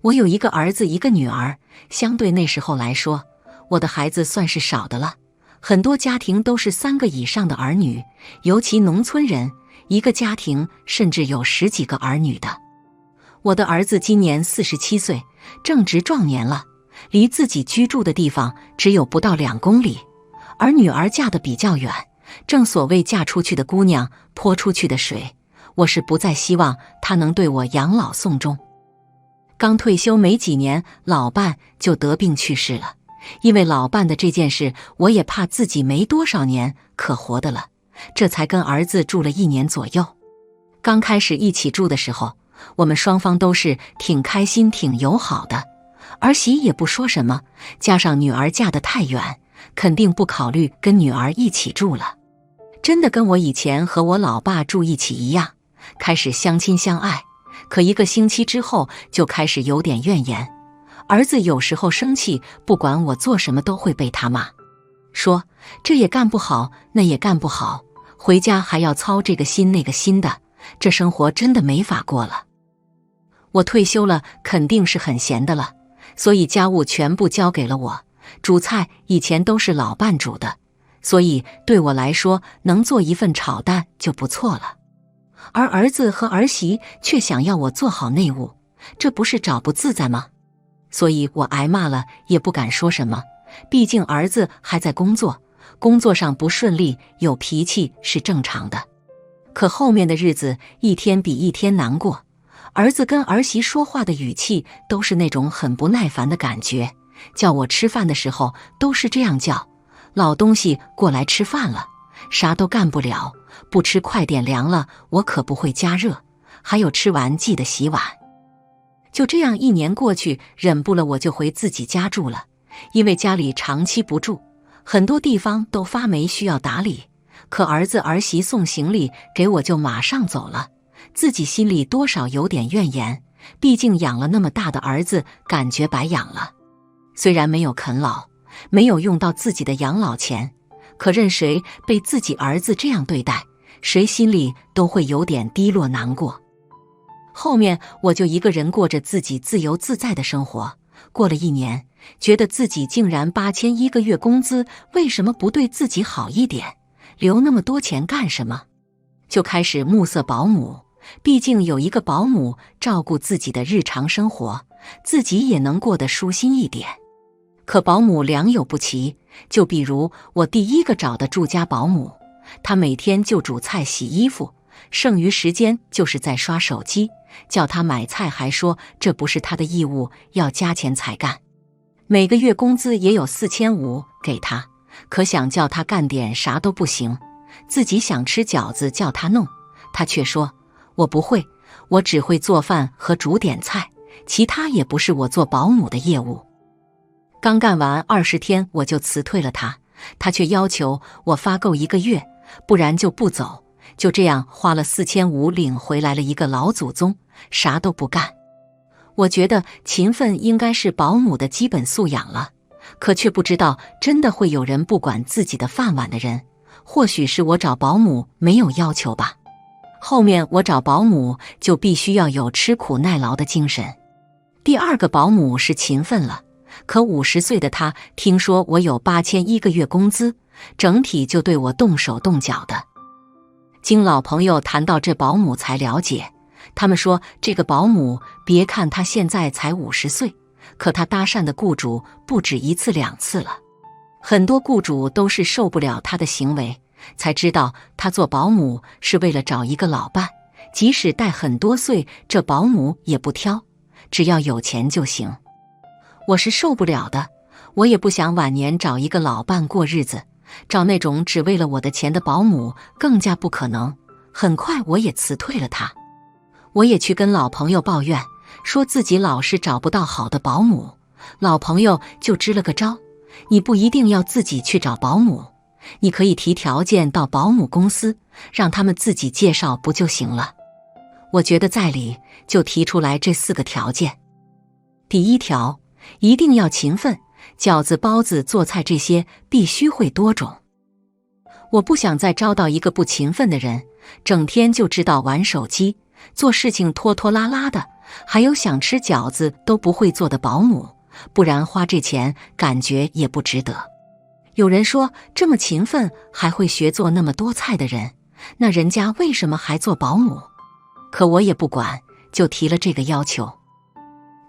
我有1个儿子1个女儿，相对那时候来说，我的孩子算是少的了。很多家庭都是3个以上的儿女，尤其农村人，1个家庭甚至有10几个儿女的。我的儿子今年47岁，正值壮年了，离自己居住的地方只有不到2公里，而女儿嫁得比较远，正所谓嫁出去的姑娘泼出去的水，我是不再希望她能对我养老送终。刚退休没几年，老伴就得病去世了。因为老伴的这件事，我也怕自己没多少年可活的了，这才跟儿子住了1年左右。刚开始一起住的时候，我们双方都是挺开心挺友好的，儿媳也不说什么，加上女儿嫁得太远，肯定不考虑跟女儿一起住了。真的跟我以前和我老爸住一起一样，开始相亲相爱，可1个星期之后就开始有点怨言。儿子有时候生气，不管我做什么都会被他骂。说这也干不好，那也干不好，回家还要操这个心那个心的，这生活真的没法过了。我退休了，肯定是很闲的了，所以家务全部交给了我。煮菜以前都是老伴煮的，所以对我来说能做一份炒蛋就不错了。而儿子和儿媳却想要我做好内务，这不是找不自在吗？所以我挨骂了也不敢说什么，毕竟儿子还在工作，工作上不顺利，有脾气是正常的。可后面的日子一天比一天难过，儿子跟儿媳说话的语气都是那种很不耐烦的感觉，叫我吃饭的时候都是这样叫：老东西过来吃饭了，啥都干不了，不吃快点凉了，我可不会加热，还有吃完记得洗碗。就这样1年过去，忍不了我就回自己家住了，因为家里长期不住，很多地方都发霉需要打理。可儿子儿媳送行李给我就马上走了，自己心里多少有点怨言，毕竟养了那么大的儿子，感觉白养了。虽然没有啃老，没有用到自己的养老钱，可任谁被自己儿子这样对待，谁心里都会有点低落难过。后面我就一个人过着自己自由自在的生活，过了1年，觉得自己竟然8000一个月工资，为什么不对自己好一点？留那么多钱干什么？就开始物色保姆，毕竟有一个保姆照顾自己的日常生活，自己也能过得舒心一点。可保姆良莠不齐，就比如我第一个找的住家保姆，她每天就煮菜洗衣服，剩余时间就是在刷手机，叫她买菜还说这不是她的义务，要加钱才干。每个月工资也有4500给她，可想叫她干点啥都不行，自己想吃饺子叫她弄，她却说我不会，我只会做饭和煮点菜，其他也不是我做保姆的业务。刚干完20天我就辞退了她，她却要求我发够1个月，不然就不走。就这样花了4500领回来了一个老祖宗，啥都不干。我觉得勤奋应该是保姆的基本素养了，可却不知道真的会有人不管自己的饭碗的人。或许是我找保姆没有要求吧。后面我找保姆就必须要有吃苦耐劳的精神。第2个保姆是勤奋了，可50岁的她听说我有8000一个月工资，整体就对我动手动脚的。经老朋友谈到这保姆才了解，他们说这个保姆别看她现在才50岁，可她搭讪的雇主不止1次2次了。很多雇主都是受不了她的行为，才知道她做保姆是为了找一个老伴，即使带很多岁，这保姆也不挑，只要有钱就行。我是受不了的，我也不想晚年找一个老伴过日子，找那种只为了我的钱的保姆更加不可能。很快我也辞退了他。我也去跟老朋友抱怨，说自己老是找不到好的保姆。老朋友就支了个招，你不一定要自己去找保姆，你可以提条件到保姆公司，让他们自己介绍不就行了。我觉得在理，就提出来这4个条件。第1条，一定要勤奋，饺子包子做菜这些必须会多种。我不想再招到一个不勤奋的人，整天就知道玩手机，做事情拖拖拉拉的，还有想吃饺子都不会做的保姆，不然花这钱感觉也不值得。有人说这么勤奋还会学做那么多菜的人，那人家为什么还做保姆？可我也不管，就提了这个要求。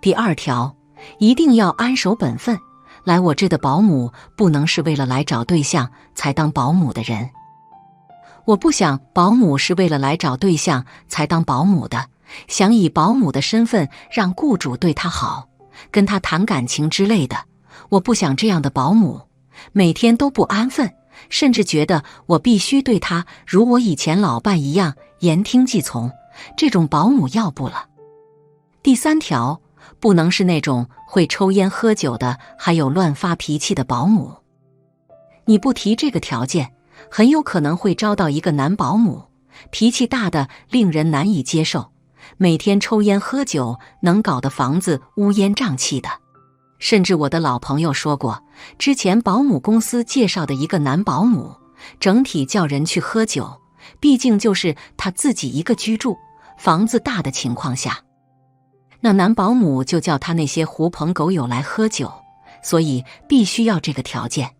第2条，一定要安守本分，来我这的保姆不能是为了来找对象才当保姆的人。我不想保姆是为了来找对象才当保姆的，想以保姆的身份让雇主对他好，跟他谈感情之类的。我不想这样的保姆，每天都不安分，甚至觉得我必须对他如我以前老伴一样言听计从，这种保姆要不了。第3条，不能是那种会抽烟喝酒的，还有乱发脾气的保姆。你不提这个条件，很有可能会招到一个男保姆，脾气大的令人难以接受，每天抽烟喝酒，能搞得房子乌烟瘴气的。甚至我的老朋友说过，之前保姆公司介绍的一个男保姆，整体叫人去喝酒，毕竟就是他自己一个居住，房子大的情况下，那男保姆就叫他那些狐朋狗友来喝酒，所以必须要这个条件。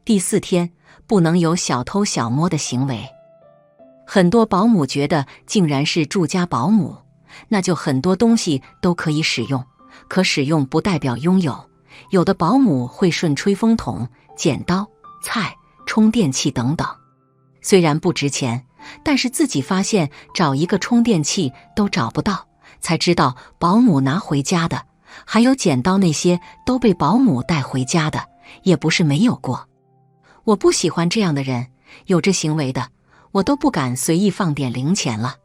第4天，不能有小偷小摸的行为。很多保姆觉得竟然是住家保姆，那就很多东西都可以使用，可使用不代表拥有。有的保姆会顺吹风筒、剪刀、菜、充电器等等，虽然不值钱，但是自己发现找一个充电器都找不到，才知道保姆拿回家的，还有剪刀那些都被保姆带回家的，也不是没有过。我不喜欢这样的人，有这行为的，我都不敢随意放点零钱了，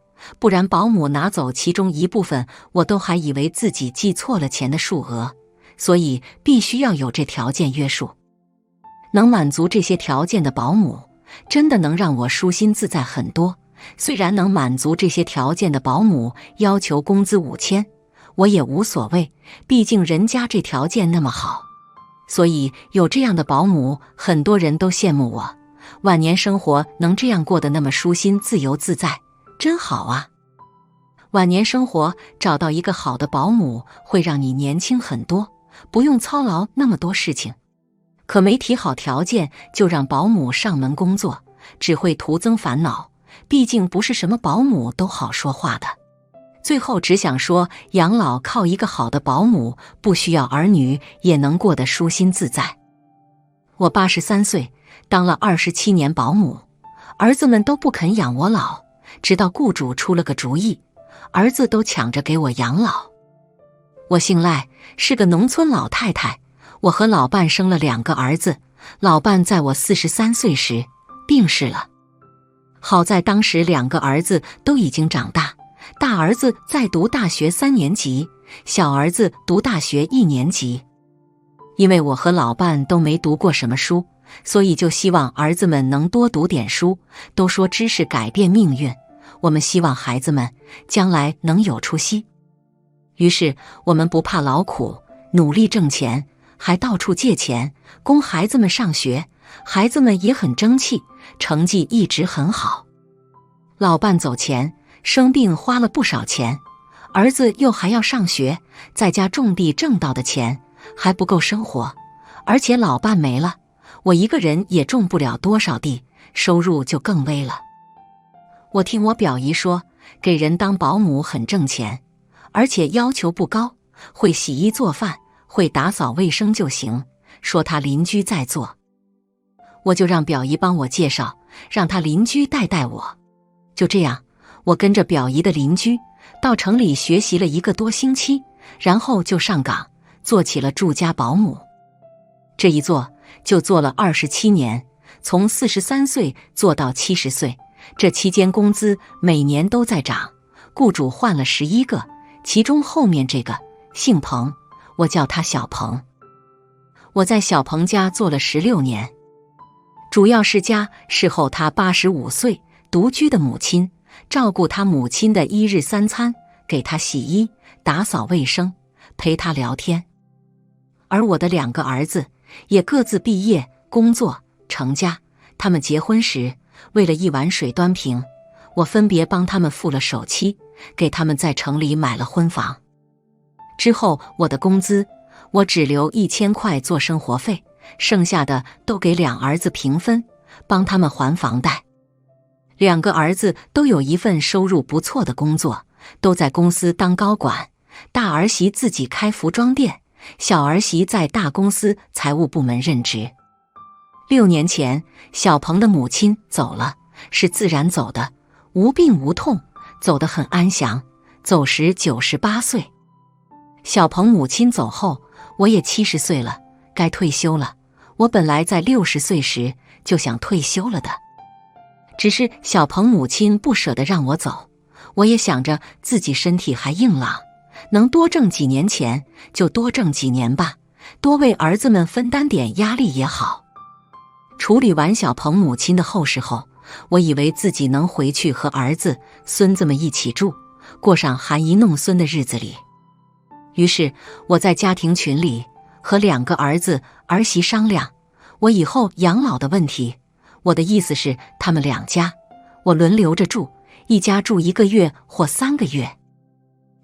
不然保姆拿走其中一部分，我都还以为自己记错了钱的数额，所以必须要有这条件约束。能满足这些条件的保姆，真的能让我舒心自在很多。虽然能满足这些条件的保姆要求工资5000，我也无所谓，毕竟人家这条件那么好。所以有这样的保姆，很多人都羡慕我，晚年生活能这样过得那么舒心自由自在，真好啊。晚年生活找到一个好的保姆，会让你年轻很多，不用操劳那么多事情。可没提好条件就让保姆上门工作，只会徒增烦恼，毕竟不是什么保姆都好说话的。最后只想说，养老靠一个好的保姆，不需要儿女也能过得舒心自在。我83岁，当了27年保姆，儿子们都不肯养我老，直到雇主出了个主意，儿子都抢着给我养老。我姓赖，是个农村老太太，我和老伴生了2个儿子，老伴在我43岁时病逝了。好在当时2个儿子都已经长大，大儿子在读大学3年级，小儿子读大学1年级。因为我和老伴都没读过什么书，所以就希望儿子们能多读点书，都说知识改变命运，我们希望孩子们将来能有出息。于是我们不怕劳苦，努力挣钱，还到处借钱供孩子们上学，孩子们也很争气，成绩一直很好。老伴走前生病花了不少钱，儿子又还要上学，在家种地挣到的钱还不够生活，而且老伴没了，我一个人也种不了多少地，收入就更微了。我听我表姨说，给人当保姆很挣钱，而且要求不高，会洗衣做饭，会打扫卫生就行，说他邻居在做。我就让表姨帮我介绍，让他邻居带带我。就这样，我跟着表姨的邻居到城里学习了1个多星期，然后就上岗做起了住家保姆。这一做就做了27年，从43岁做到70岁，这期间工资每年都在涨，雇主换了11个，其中后面这个姓彭，我叫他小彭。我在小彭家做了16年，主要是家侍候他85岁独居的母亲，照顾他母亲的1日3餐，给他洗衣、打扫卫生，陪他聊天。而我的2个儿子也各自毕业、工作、成家，他们结婚时，为了1碗水端平，我分别帮他们付了首期，给他们在城里买了婚房。之后我的工资，我只留1000块做生活费，剩下的都给2儿子平分，帮他们还房贷。2个儿子都有一份收入不错的工作，都在公司当高管，大儿媳自己开服装店，小儿媳在大公司财务部门任职。6年前，小鹏的母亲走了，是自然走的，无病无痛，走得很安详，走时98岁。小鹏母亲走后，我也70岁了，该退休了。我本来在60岁时就想退休了的，只是小鹏母亲不舍得让我走，我也想着自己身体还硬朗，能多挣几年钱就多挣几年吧，多为儿子们分担点压力也好。处理完小鹏母亲的后事后，我以为自己能回去和儿子、孙子们一起住，过上含饴弄孙的日子里。于是我在家庭群里和2个儿子儿媳商量我以后养老的问题。我的意思是他们2家，我轮流着住，一家住1个月或3个月。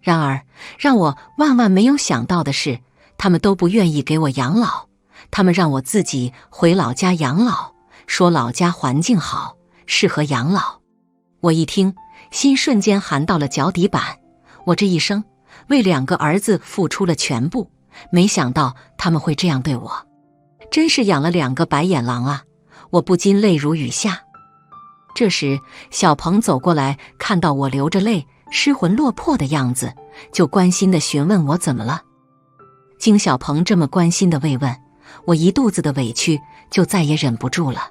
然而让我万万没有想到的是，他们都不愿意给我养老，他们让我自己回老家养老，说老家环境好，适合养老。我一听，心瞬间寒到了脚底板。我这一生为2个儿子付出了全部，没想到他们会这样对我，真是养了2个白眼狼啊！我不禁泪如雨下。这时小鹏走过来，看到我流着泪失魂落魄的样子，就关心地询问我怎么了。经小鹏这么关心的慰问，我一肚子的委屈就再也忍不住了。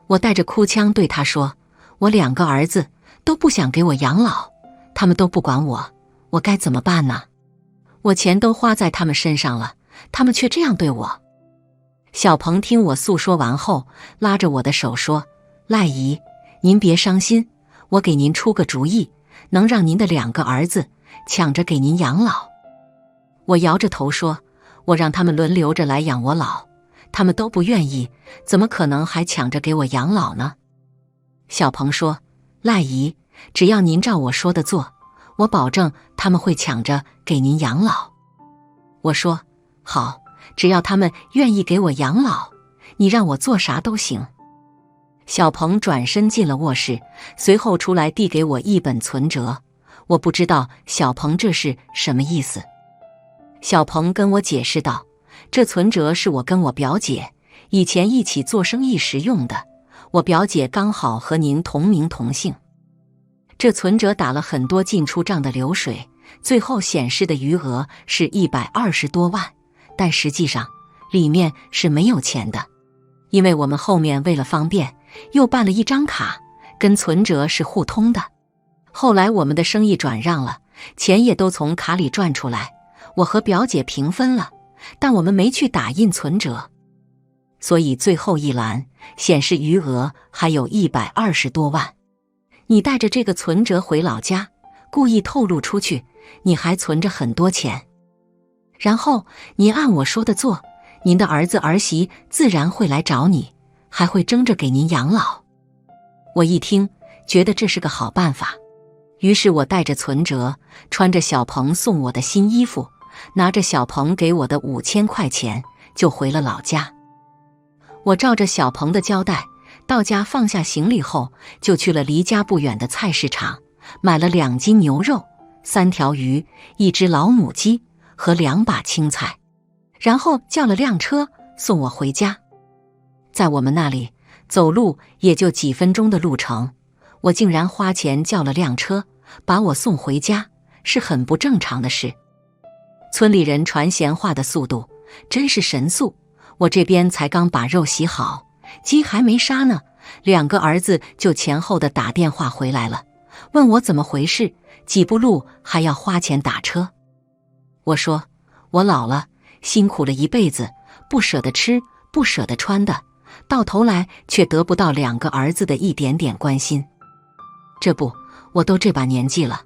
我带着哭腔对他说，我2个儿子都不想给我养老，他们都不管我，我该怎么办呢？我钱都花在他们身上了，他们却这样对我。小鹏听我诉说完后，拉着我的手说，赖姨，您别伤心，我给您出个主意，能让您的2个儿子抢着给您养老。我摇着头说，我让他们轮流着来养我老，他们都不愿意，怎么可能还抢着给我养老呢？小鹏说，赖姨，只要您照我说的做，我保证他们会抢着给您养老。我说，好，只要他们愿意给我养老，你让我做啥都行。小鹏转身进了卧室，随后出来递给我一本存折。我不知道小鹏这是什么意思。小鹏跟我解释道，这存折是我跟我表姐以前一起做生意时用的，我表姐刚好和您同名同姓。这存折打了很多进出账的流水，最后显示的余额是120多万，但实际上里面是没有钱的，因为我们后面为了方便又办了一张卡，跟存折是互通的。后来我们的生意转让了，钱也都从卡里赚出来，我和表姐平分了，但我们没去打印存折，所以最后一栏显示余额还有120多万。你带着这个存折回老家，故意透露出去，你还存着很多钱。然后您按我说的做，您的儿子儿媳自然会来找你，还会争着给您养老。我一听，觉得这是个好办法，于是我带着存折，穿着小鹏送我的新衣服，拿着小鹏给我的5000块钱，就回了老家。我照着小鹏的交代，到家放下行李后，就去了离家不远的菜市场，买了2斤牛肉、3条鱼、1只老母鸡和2把青菜，然后叫了辆车送我回家。在我们那里走路也就几分钟的路程，我竟然花钱叫了辆车把我送回家，是很不正常的事。村里人传闲话的速度真是神速，我这边才刚把肉洗好，鸡还没杀呢，2个儿子就前后的打电话回来了，问我怎么回事，几步路还要花钱打车。我说，我老了，辛苦了一辈子，不舍得吃，不舍得穿的，到头来却得不到2个儿子的一点点关心。这不，我都这把年纪了，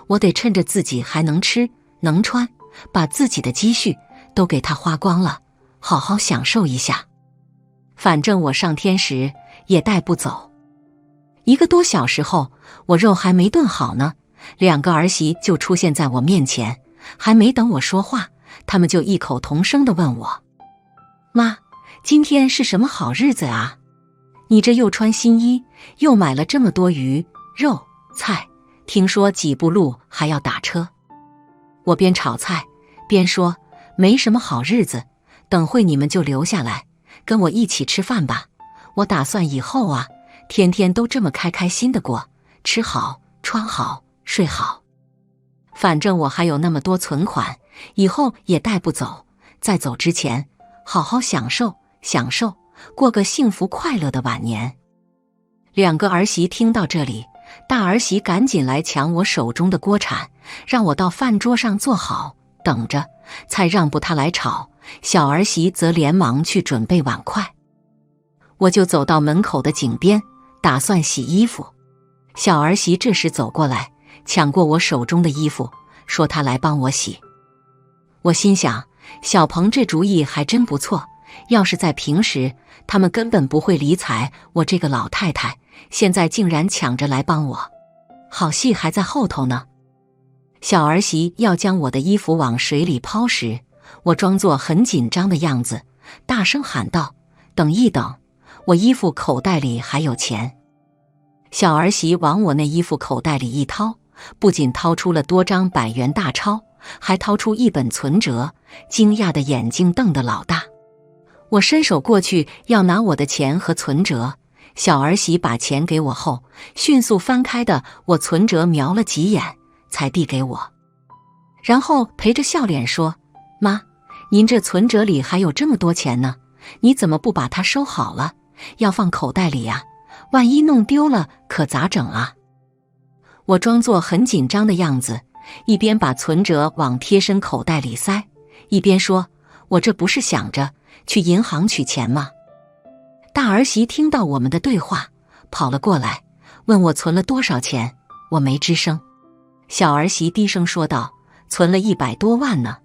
我得趁着自己还能吃能穿，把自己的积蓄都给他花光了，好好享受一下。反正我上天时也带不走。1个多小时后，我肉还没炖好呢，2个儿媳就出现在我面前，还没等我说话，他们就异口同声地问我，妈，今天是什么好日子啊？你这又穿新衣，又买了这么多鱼、肉、菜，听说几步路还要打车。我边炒菜边说，没什么好日子，等会你们就留下来跟我一起吃饭吧，我打算以后啊，天天都这么开开心的过，吃好穿好睡好。反正我还有那么多存款，以后也带不走，在走之前好好享受享受，过个幸福快乐的晚年。2个儿媳听到这里，大儿媳赶紧来抢我手中的锅铲，让我到饭桌上坐好等着，菜让不她来炒，小儿媳则连忙去准备碗筷。我就走到门口的井边，打算洗衣服。小儿媳这时走过来，抢过我手中的衣服，说她来帮我洗。我心想，小鹏这主意还真不错，要是在平时，他们根本不会理睬我这个老太太，现在竟然抢着来帮我。好戏还在后头呢。小儿媳要将我的衣服往水里抛时，我装作很紧张的样子，大声喊道：“等一等，我衣服口袋里还有钱。”小儿媳往我那衣服口袋里一掏，不仅掏出了多张100元大钞，还掏出一本存折，惊讶的眼睛瞪得老大。我伸手过去要拿我的钱和存折，小儿媳把钱给我后，迅速翻开的我存折瞄了几眼，才递给我，然后陪着笑脸说：“妈，您这存折里还有这么多钱呢，你怎么不把它收好了，要放口袋里呀？万一弄丢了可咋整啊？”我装作很紧张的样子，一边把存折往贴身口袋里塞，一边说：“我这不是想着去银行取钱吗？”大儿媳听到我们的对话，跑了过来，问我存了多少钱，我没吱声。小儿媳低声说道：“存了100多万呢。”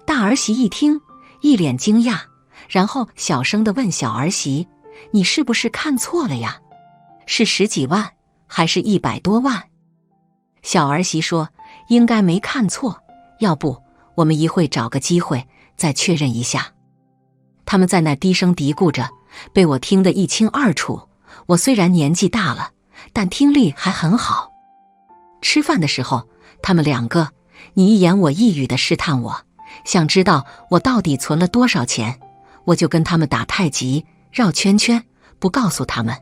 大儿媳一听，一脸惊讶，然后小声地问小儿媳：“你是不是看错了呀？是10几万还是100多万？”小儿媳说：“应该没看错，要不我们一会找个机会再确认一下。”他们在那低声嘀咕着，被我听得一清二楚。我虽然年纪大了，但听力还很好。吃饭的时候，他们两个你一言我一语地试探我，想知道我到底存了多少钱，我就跟他们打太极，绕圈圈，不告诉他们。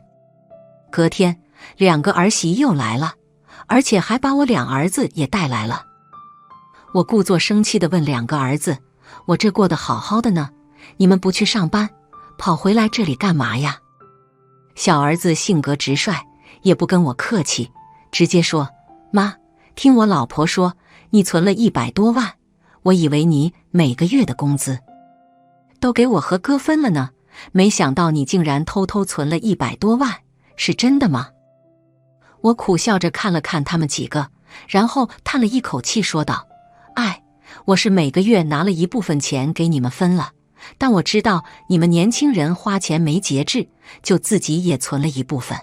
隔天，2个儿媳又来了，而且还把我2儿子也带来了。我故作生气地问2个儿子：“我这过得好好的呢，你们不去上班，跑回来这里干嘛呀？”小儿子性格直率，也不跟我客气，直接说：“妈，听我老婆说你存了100多万，我以为你每个月的工资都给我和哥分了呢，没想到你竟然偷偷存了100多万，是真的吗？”我苦笑着看了看他们几个，然后叹了一口气说道：“哎，我是每个月拿了一部分钱给你们分了，但我知道你们年轻人花钱没节制，就自己也存了一部分。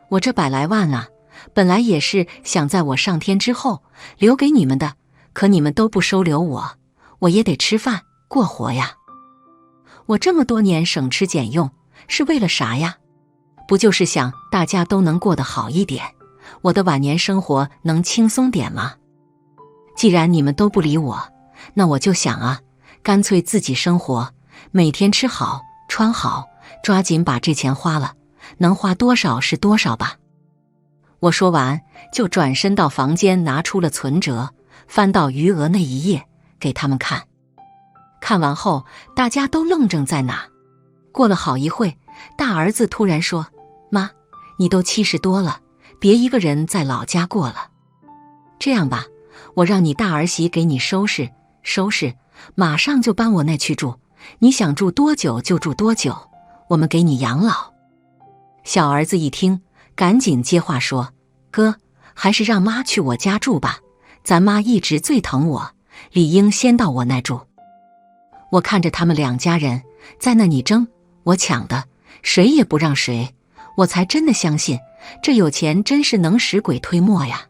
我这100来万啊，本来也是想在我上天之后留给你们的，可你们都不收留我，我也得吃饭过活呀。我这么多年省吃俭用，是为了啥呀？不就是想大家都能过得好一点，我的晚年生活能轻松点吗？既然你们都不理我，那我就想啊，干脆自己生活，每天吃好穿好，抓紧把这钱花了，能花多少是多少吧。”我说完就转身到房间拿出了存折，翻到余额那一页给他们看。看完后大家都愣怔在那。过了好一会，大儿子突然说：“妈，你都70多了，别一个人在老家过了。这样吧，我让你大儿媳给你收拾收拾，马上就搬我那去住，你想住多久就住多久，我们给你养老。”小儿子一听，赶紧接话说：“哥，还是让妈去我家住吧，咱妈一直最疼我，理应先到我那住。”我看着他们2家人在那你争我抢的，谁也不让谁，我才真的相信这有钱真是能使鬼推磨呀。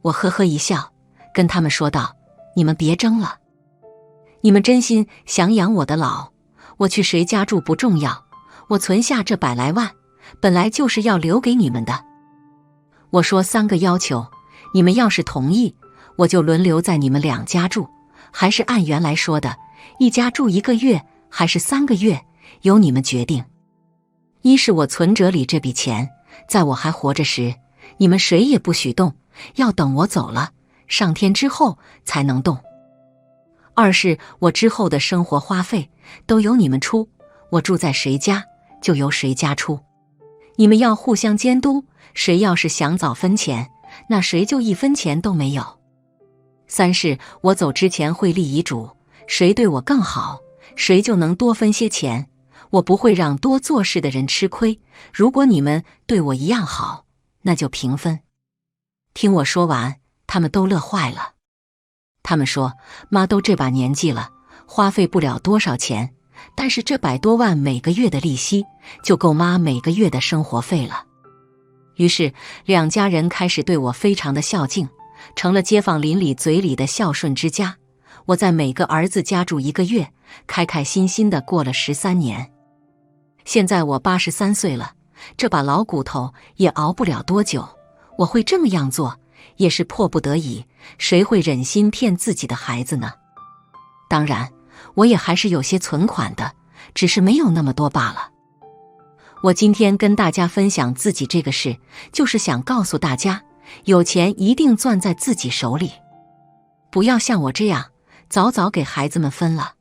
我呵呵一笑，跟他们说道：“你们别争了，你们真心想养我的老，我去谁家住不重要，我存下这100来万，本来就是要留给你们的。我说3个要求，你们要是同意，我就轮流在你们2家住，还是按原来说的，一家住1个月还是3个月，由你们决定。一是我存折里这笔钱，在我还活着时，你们谁也不许动，要等我走了，上天之后才能动。2是我之后的生活花费都由你们出，我住在谁家就由谁家出，你们要互相监督，谁要是想早分钱，那谁就1分钱都没有。3是我走之前会立遗嘱，谁对我更好，谁就能多分些钱，我不会让多做事的人吃亏，如果你们对我一样好，那就平分。听我说完，他们都乐坏了。他们说妈都这把年纪了，花费不了多少钱，但是这100多万每个月的利息就够妈每个月的生活费了。于是两家人开始对我非常的孝敬，成了街坊邻里嘴里的孝顺之家。我在每个儿子家住1个月，开开心心的过了13年。现在我83岁了，这把老骨头也熬不了多久，我会这么样做也是迫不得已，谁会忍心骗自己的孩子呢？当然我也还是有些存款的，只是没有那么多罢了。我今天跟大家分享自己这个事，就是想告诉大家，有钱一定攥在自己手里，不要像我这样早早给孩子们分了。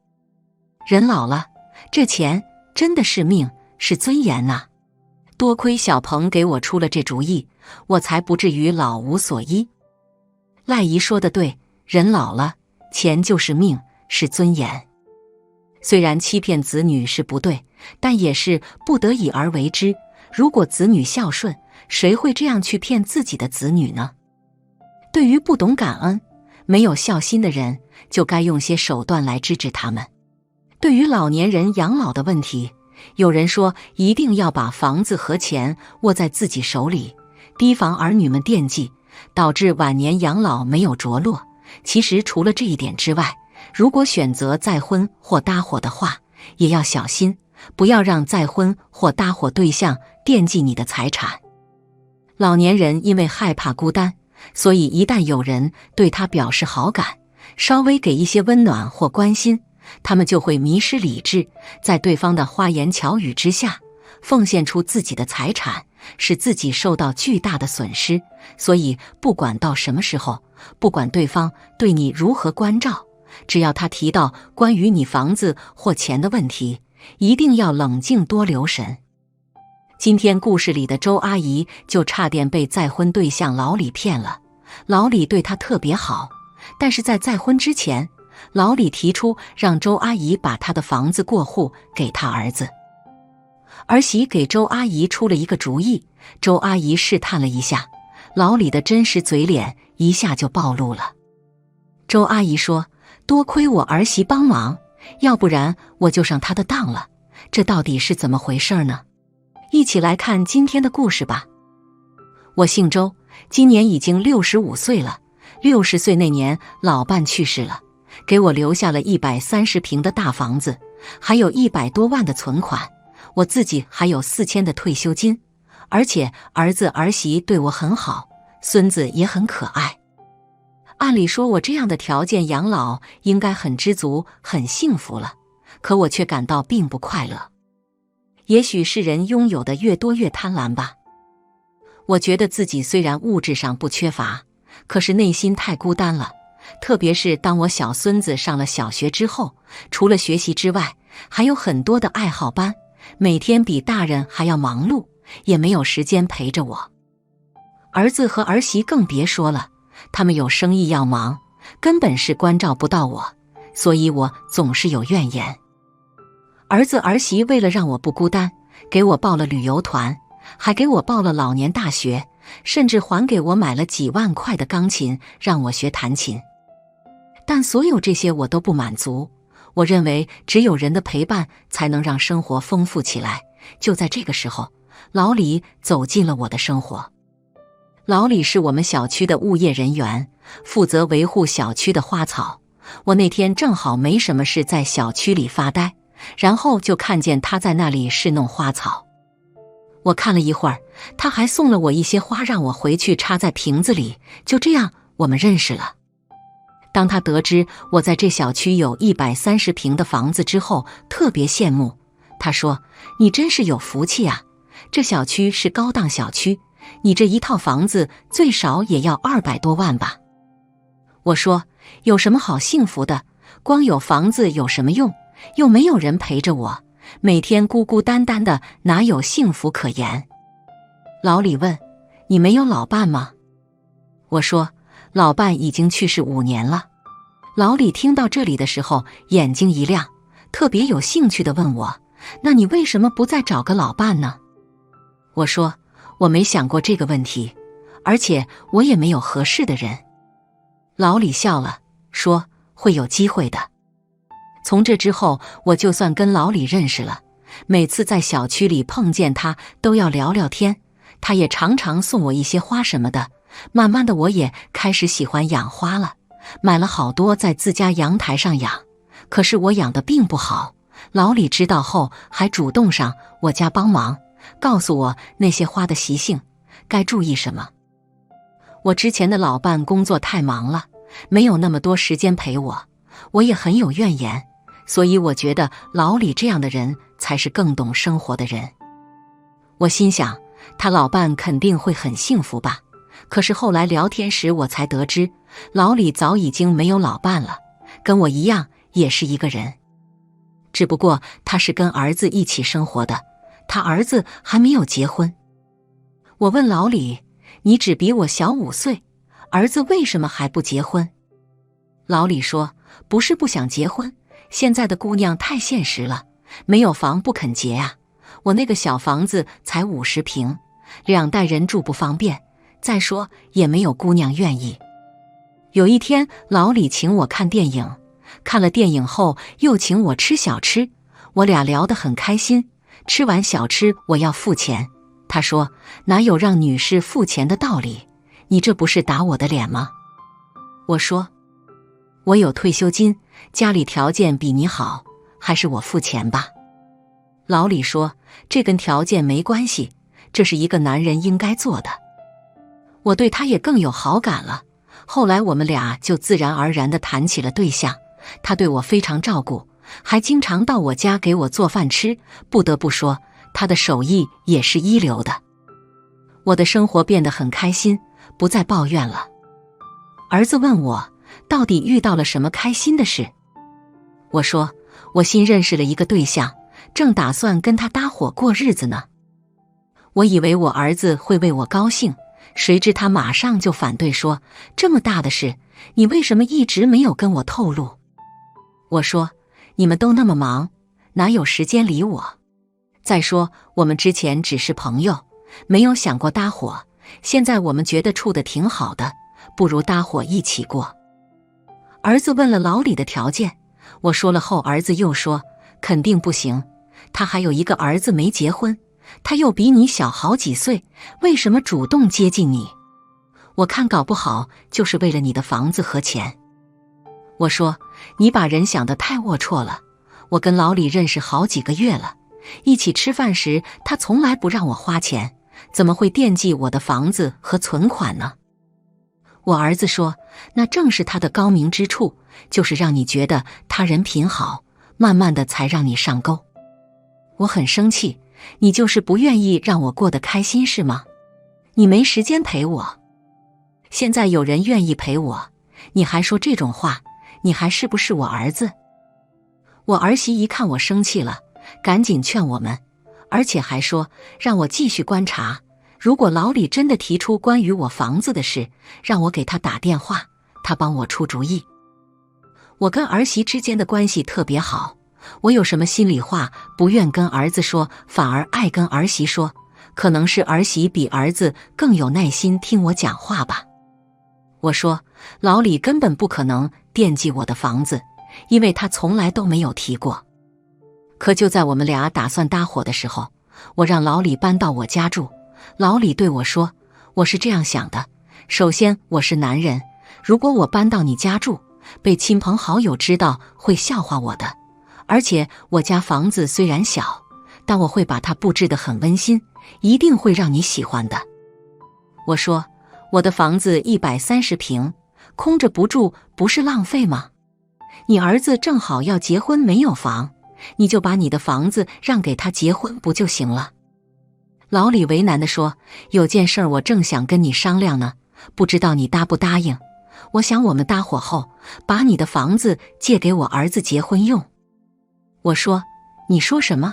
人老了，这钱真的是命，是尊严呐。多亏小鹏给我出了这主意，我才不至于老无所依。赖姨说的对，人老了，钱就是命，是尊严。虽然欺骗子女是不对，但也是不得已而为之。如果子女孝顺，谁会这样去骗自己的子女呢？对于不懂感恩、没有孝心的人，就该用些手段来治治他们。对于老年人养老的问题，有人说一定要把房子和钱握在自己手里，提防儿女们惦记，导致晚年养老没有着落。其实除了这一点之外，如果选择再婚或搭伙的话，也要小心，不要让再婚或搭伙对象惦记你的财产。老年人因为害怕孤单，所以一旦有人对他表示好感，稍微给一些温暖或关心，他们就会迷失理智，在对方的花言巧语之下，奉献出自己的财产，使自己受到巨大的损失。所以不管到什么时候，不管对方对你如何关照，只要他提到关于你房子或钱的问题，一定要冷静多留神。今天故事里的周阿姨就差点被再婚对象老李骗了。老李对她特别好，但是在再婚之前，老李提出让周阿姨把他的房子过户给他儿子。儿媳给周阿姨出了一个主意，周阿姨试探了一下，老李的真实嘴脸一下就暴露了。周阿姨说，多亏我儿媳帮忙，要不然我就上她的当了。这到底是怎么回事呢？一起来看今天的故事吧。我姓周，今年已经65岁了。60岁那年，老伴去世了，给我留下了130平的大房子，还有100多万的存款，我自己还有4000的退休金，而且儿子儿媳对我很好，孙子也很可爱。按理说我这样的条件养老应该很知足很幸福了，可我却感到并不快乐。也许是人拥有的越多越贪婪吧。我觉得自己虽然物质上不缺乏，可是内心太孤单了。特别是当我小孙子上了小学之后，除了学习之外，还有很多的爱好班，每天比大人还要忙碌，也没有时间陪着我。儿子和儿媳更别说了，他们有生意要忙，根本是关照不到我，所以我总是有怨言。儿子儿媳为了让我不孤单，给我报了旅游团，还给我报了老年大学，甚至还给我买了几万块的钢琴让我学弹琴。但所有这些我都不满足，我认为只有人的陪伴才能让生活丰富起来。就在这个时候，老李走进了我的生活。老李是我们小区的物业人员，负责维护小区的花草。我那天正好没什么事，在小区里发呆，然后就看见他在那里侍弄花草。我看了一会儿，他还送了我一些花，让我回去插在瓶子里。就这样，我们认识了。当他得知我在这小区有130平的房子之后，特别羡慕。他说：“你真是有福气啊！这小区是高档小区，你这一套房子最少也要200多万吧？”我说：“有什么好幸福的？光有房子有什么用？又没有人陪着我，每天孤孤单单的，哪有幸福可言？”老李问：“你没有老伴吗？”我说：“老伴已经去世5年了。”老李听到这里的时候，眼睛一亮，特别有兴趣地问我：“那你为什么不再找个老伴呢？”我说：“我没想过这个问题，而且我也没有合适的人。”老李笑了，说会有机会的。从这之后，我就算跟老李认识了，每次在小区里碰见他都要聊聊天，他也常常送我一些花什么的。慢慢的，我也开始喜欢养花了，买了好多在自家阳台上养。可是我养的并不好，老李知道后还主动上我家帮忙，告诉我那些花的习性，该注意什么。我之前的老伴工作太忙了，没有那么多时间陪我，我也很有怨言，所以我觉得老李这样的人才是更懂生活的人。我心想，他老伴肯定会很幸福吧。可是后来聊天时我才得知，老李早已经没有老伴了，跟我一样也是一个人。只不过他是跟儿子一起生活的，他儿子还没有结婚。我问老李，你只比我小5岁，儿子为什么还不结婚？老李说，不是不想结婚，现在的姑娘太现实了，没有房不肯结啊。我那个小房子才50平，2代人住不方便，再说也没有姑娘愿意。有一天，老李请我看电影，看了电影后又请我吃小吃，我俩聊得很开心。吃完小吃我要付钱，他说，哪有让女士付钱的道理，你这不是打我的脸吗？我说，我有退休金，家里条件比你好，还是我付钱吧。老李说，这跟条件没关系，这是一个男人应该做的。我对他也更有好感了，后来我们俩就自然而然地谈起了对象。他对我非常照顾，还经常到我家给我做饭吃，不得不说，他的手艺也是一流的。我的生活变得很开心，不再抱怨了。儿子问我，到底遇到了什么开心的事？我说，我新认识了一个对象，正打算跟他搭伙过日子呢。我以为我儿子会为我高兴，谁知他马上就反对说，这么大的事，你为什么一直没有跟我透露？我说，你们都那么忙，哪有时间理我？再说，我们之前只是朋友，没有想过搭伙，现在我们觉得处得挺好的，不如搭伙一起过。儿子问了老李的条件，我说了后，儿子又说，肯定不行，他还有一个儿子没结婚，他又比你小好几岁，为什么主动接近你？我看搞不好就是为了你的房子和钱。我说，你把人想得太龌龊了，我跟老李认识好几个月了，一起吃饭时他从来不让我花钱，怎么会惦记我的房子和存款呢？我儿子说，那正是他的高明之处，就是让你觉得他人品好，慢慢的才让你上钩。我很生气，你就是不愿意让我过得开心是吗？你没时间陪我。现在有人愿意陪我，你还说这种话，你还是不是我儿子？我儿媳一看我生气了，赶紧劝我们，而且还说让我继续观察，如果老李真的提出关于我房子的事，让我给他打电话，他帮我出主意。我跟儿媳之间的关系特别好，我有什么心里话不愿跟儿子说，反而爱跟儿媳说，可能是儿媳比儿子更有耐心听我讲话吧。我说，老李根本不可能惦记我的房子，因为他从来都没有提过。可就在我们俩打算搭伙的时候，我让老李搬到我家住。老李对我说，我是这样想的，首先我是男人，如果我搬到你家住，被亲朋好友知道会笑话我的，而且我家房子虽然小，但我会把它布置得很温馨，一定会让你喜欢的。我说，我的房子130平，空着不住不是浪费吗？你儿子正好要结婚没有房，你就把你的房子让给他结婚不就行了？老李为难地说，有件事我正想跟你商量呢，不知道你答不答应？我想我们搭伙后，把你的房子借给我儿子结婚用。我说，你说什么？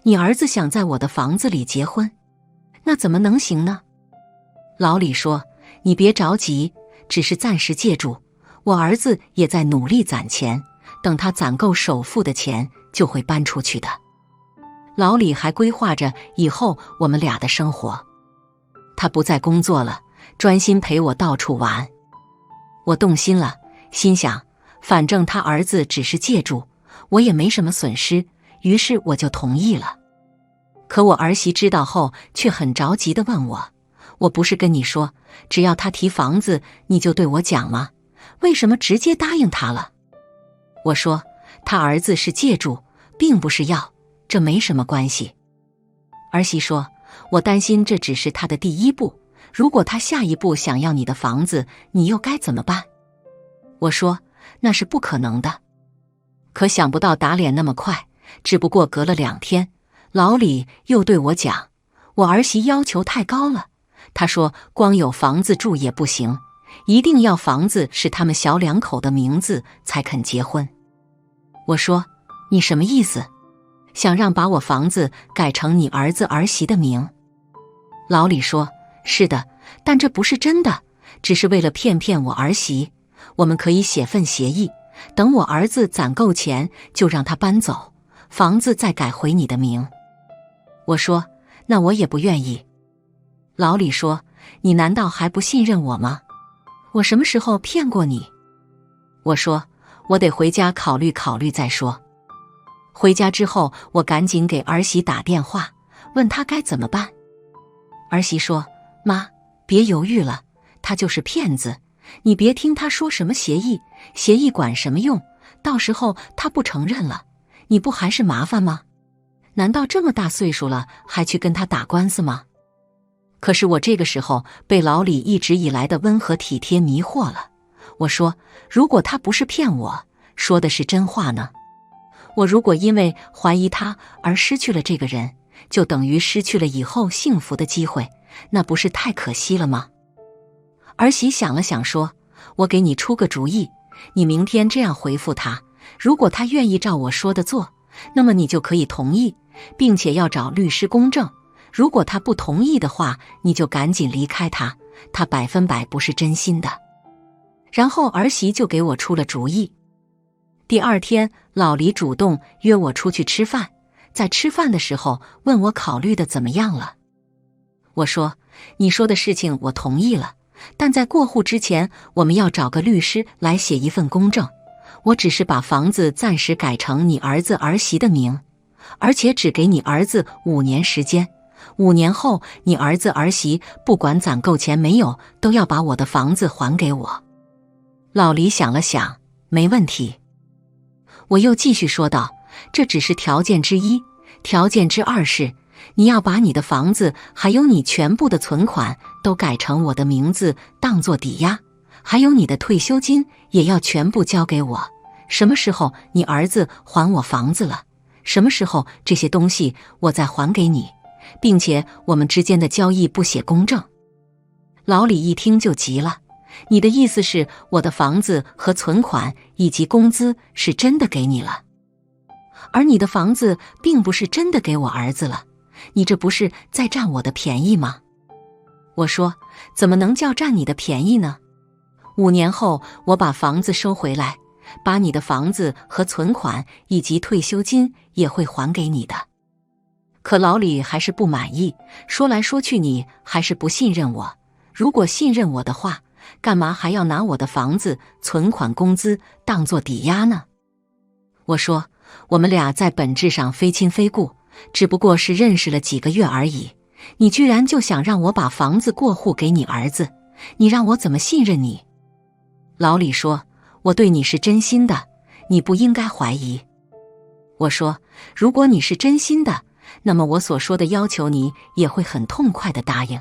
你儿子想在我的房子里结婚？那怎么能行呢？老李说，你别着急，只是暂时借住，我儿子也在努力攒钱，等他攒够首付的钱就会搬出去的。老李还规划着以后我们俩的生活，他不再工作了，专心陪我到处玩。我动心了，心想反正他儿子只是借住，我也没什么损失，于是我就同意了。可我儿媳知道后却很着急地问我，我不是跟你说只要他提房子你就对我讲吗？为什么直接答应他了？我说他儿子是借住，并不是要，这没什么关系。儿媳说，我担心这只是他的第一步，如果他下一步想要你的房子，你又该怎么办？我说那是不可能的。可想不到打脸那么快，只不过隔了2天，老李又对我讲，我儿媳要求太高了，他说光有房子住也不行，一定要房子是他们小2口的名字才肯结婚。我说你什么意思？想让把我房子改成你儿子儿媳的名？老李说，是的，但这不是真的，只是为了骗我儿媳。我们可以写份协议，等我儿子攒够钱就让他搬走，房子再改回你的名。我说那我也不愿意。老李说，你难道还不信任我吗？我什么时候骗过你？我说我得回家考虑考虑再说。回家之后，我赶紧给儿媳打电话，问她该怎么办。儿媳说，妈，别犹豫了，他就是骗子，你别听他说什么协议，协议管什么用，到时候他不承认了，你不还是麻烦吗？难道这么大岁数了还去跟他打官司吗？可是我这个时候被老李一直以来的温和体贴迷惑了。我说，如果他不是骗我，说的是真话呢？我如果因为怀疑他而失去了这个人，就等于失去了以后幸福的机会，那不是太可惜了吗？儿媳想了想说，我给你出个主意，你明天这样回复他，如果他愿意照我说的做，那么你就可以同意，并且要找律师公证，如果他不同意的话，你就赶紧离开他，他100%不是真心的。然后儿媳就给我出了主意。第2天，老李主动约我出去吃饭，在吃饭的时候问我考虑的怎么样了。我说，你说的事情我同意了，但在过户之前，我们要找个律师来写一份公证，我只是把房子暂时改成你儿子儿媳的名，而且只给你儿子5年时间，5年后你儿子儿媳不管攒够钱没有，都要把我的房子还给我。老李想了想，没问题。我又继续说道，这只是条件之一，条件之2是，你要把你的房子还有你全部的存款都改成我的名字当作抵押，还有你的退休金也要全部交给我。什么时候你儿子还我房子了，什么时候这些东西我再还给你，并且我们之间的交易不写公证。老李一听就急了，你的意思是我的房子和存款以及工资是真的给你了，而你的房子并不是真的给我儿子了，你这不是在占我的便宜吗？我说，怎么能叫占你的便宜呢？5年后我把房子收回来，把你的房子和存款以及退休金也会还给你的。可老李还是不满意，说来说去你还是不信任我，如果信任我的话，干嘛还要拿我的房子、存款、工资当作抵押呢？我说，我们俩在本质上非亲非故，只不过是认识了几个月而已，你居然就想让我把房子过户给你儿子，你让我怎么信任你？老李说，我对你是真心的，你不应该怀疑。我说，如果你是真心的，那么我所说的要求你也会很痛快地答应。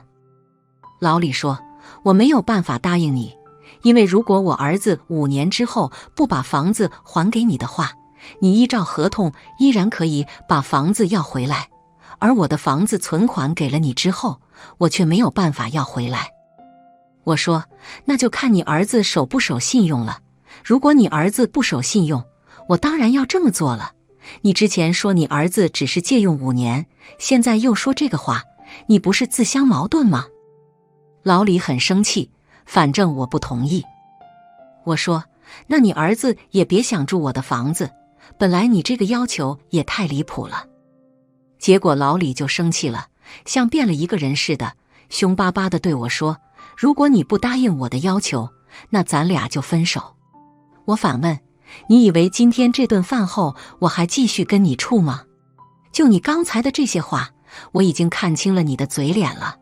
老李说，我没有办法答应你，因为如果我儿子5年之后不把房子还给你的话，你依照合同依然可以把房子要回来，而我的房子存款给了你之后，我却没有办法要回来。我说，那就看你儿子守不守信用了，如果你儿子不守信用，我当然要这么做了。你之前说你儿子只是借用5年，现在又说这个话，你不是自相矛盾吗？老李很生气，反正我不同意。我说，那你儿子也别想住我的房子，本来你这个要求也太离谱了。结果老李就生气了，像变了一个人似的，凶巴巴地对我说，如果你不答应我的要求，那咱俩就分手。我反问，你以为今天这顿饭后我还继续跟你处吗？就你刚才的这些话，我已经看清了你的嘴脸了。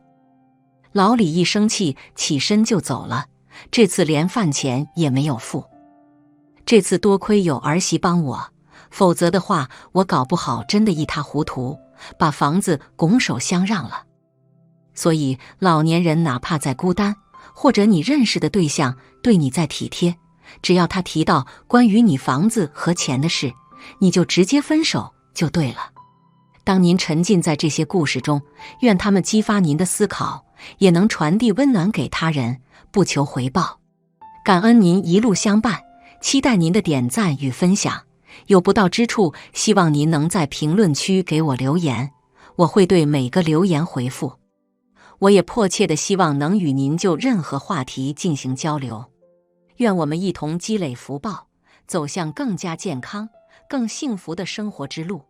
老李一生气，起身就走了，这次连饭钱也没有付。这次多亏有儿媳帮我，否则的话，我搞不好真的一塌糊涂，把房子拱手相让了。所以老年人哪怕再孤单，或者你认识的对象对你再体贴，只要他提到关于你房子和钱的事，你就直接分手就对了。当您沉浸在这些故事中，愿他们激发您的思考，也能传递温暖给他人，不求回报。感恩您一路相伴，期待您的点赞与分享。有不到之处，希望您能在评论区给我留言，我会对每个留言回复。我也迫切地希望能与您就任何话题进行交流。愿我们一同积累福报，走向更加健康、更幸福的生活之路。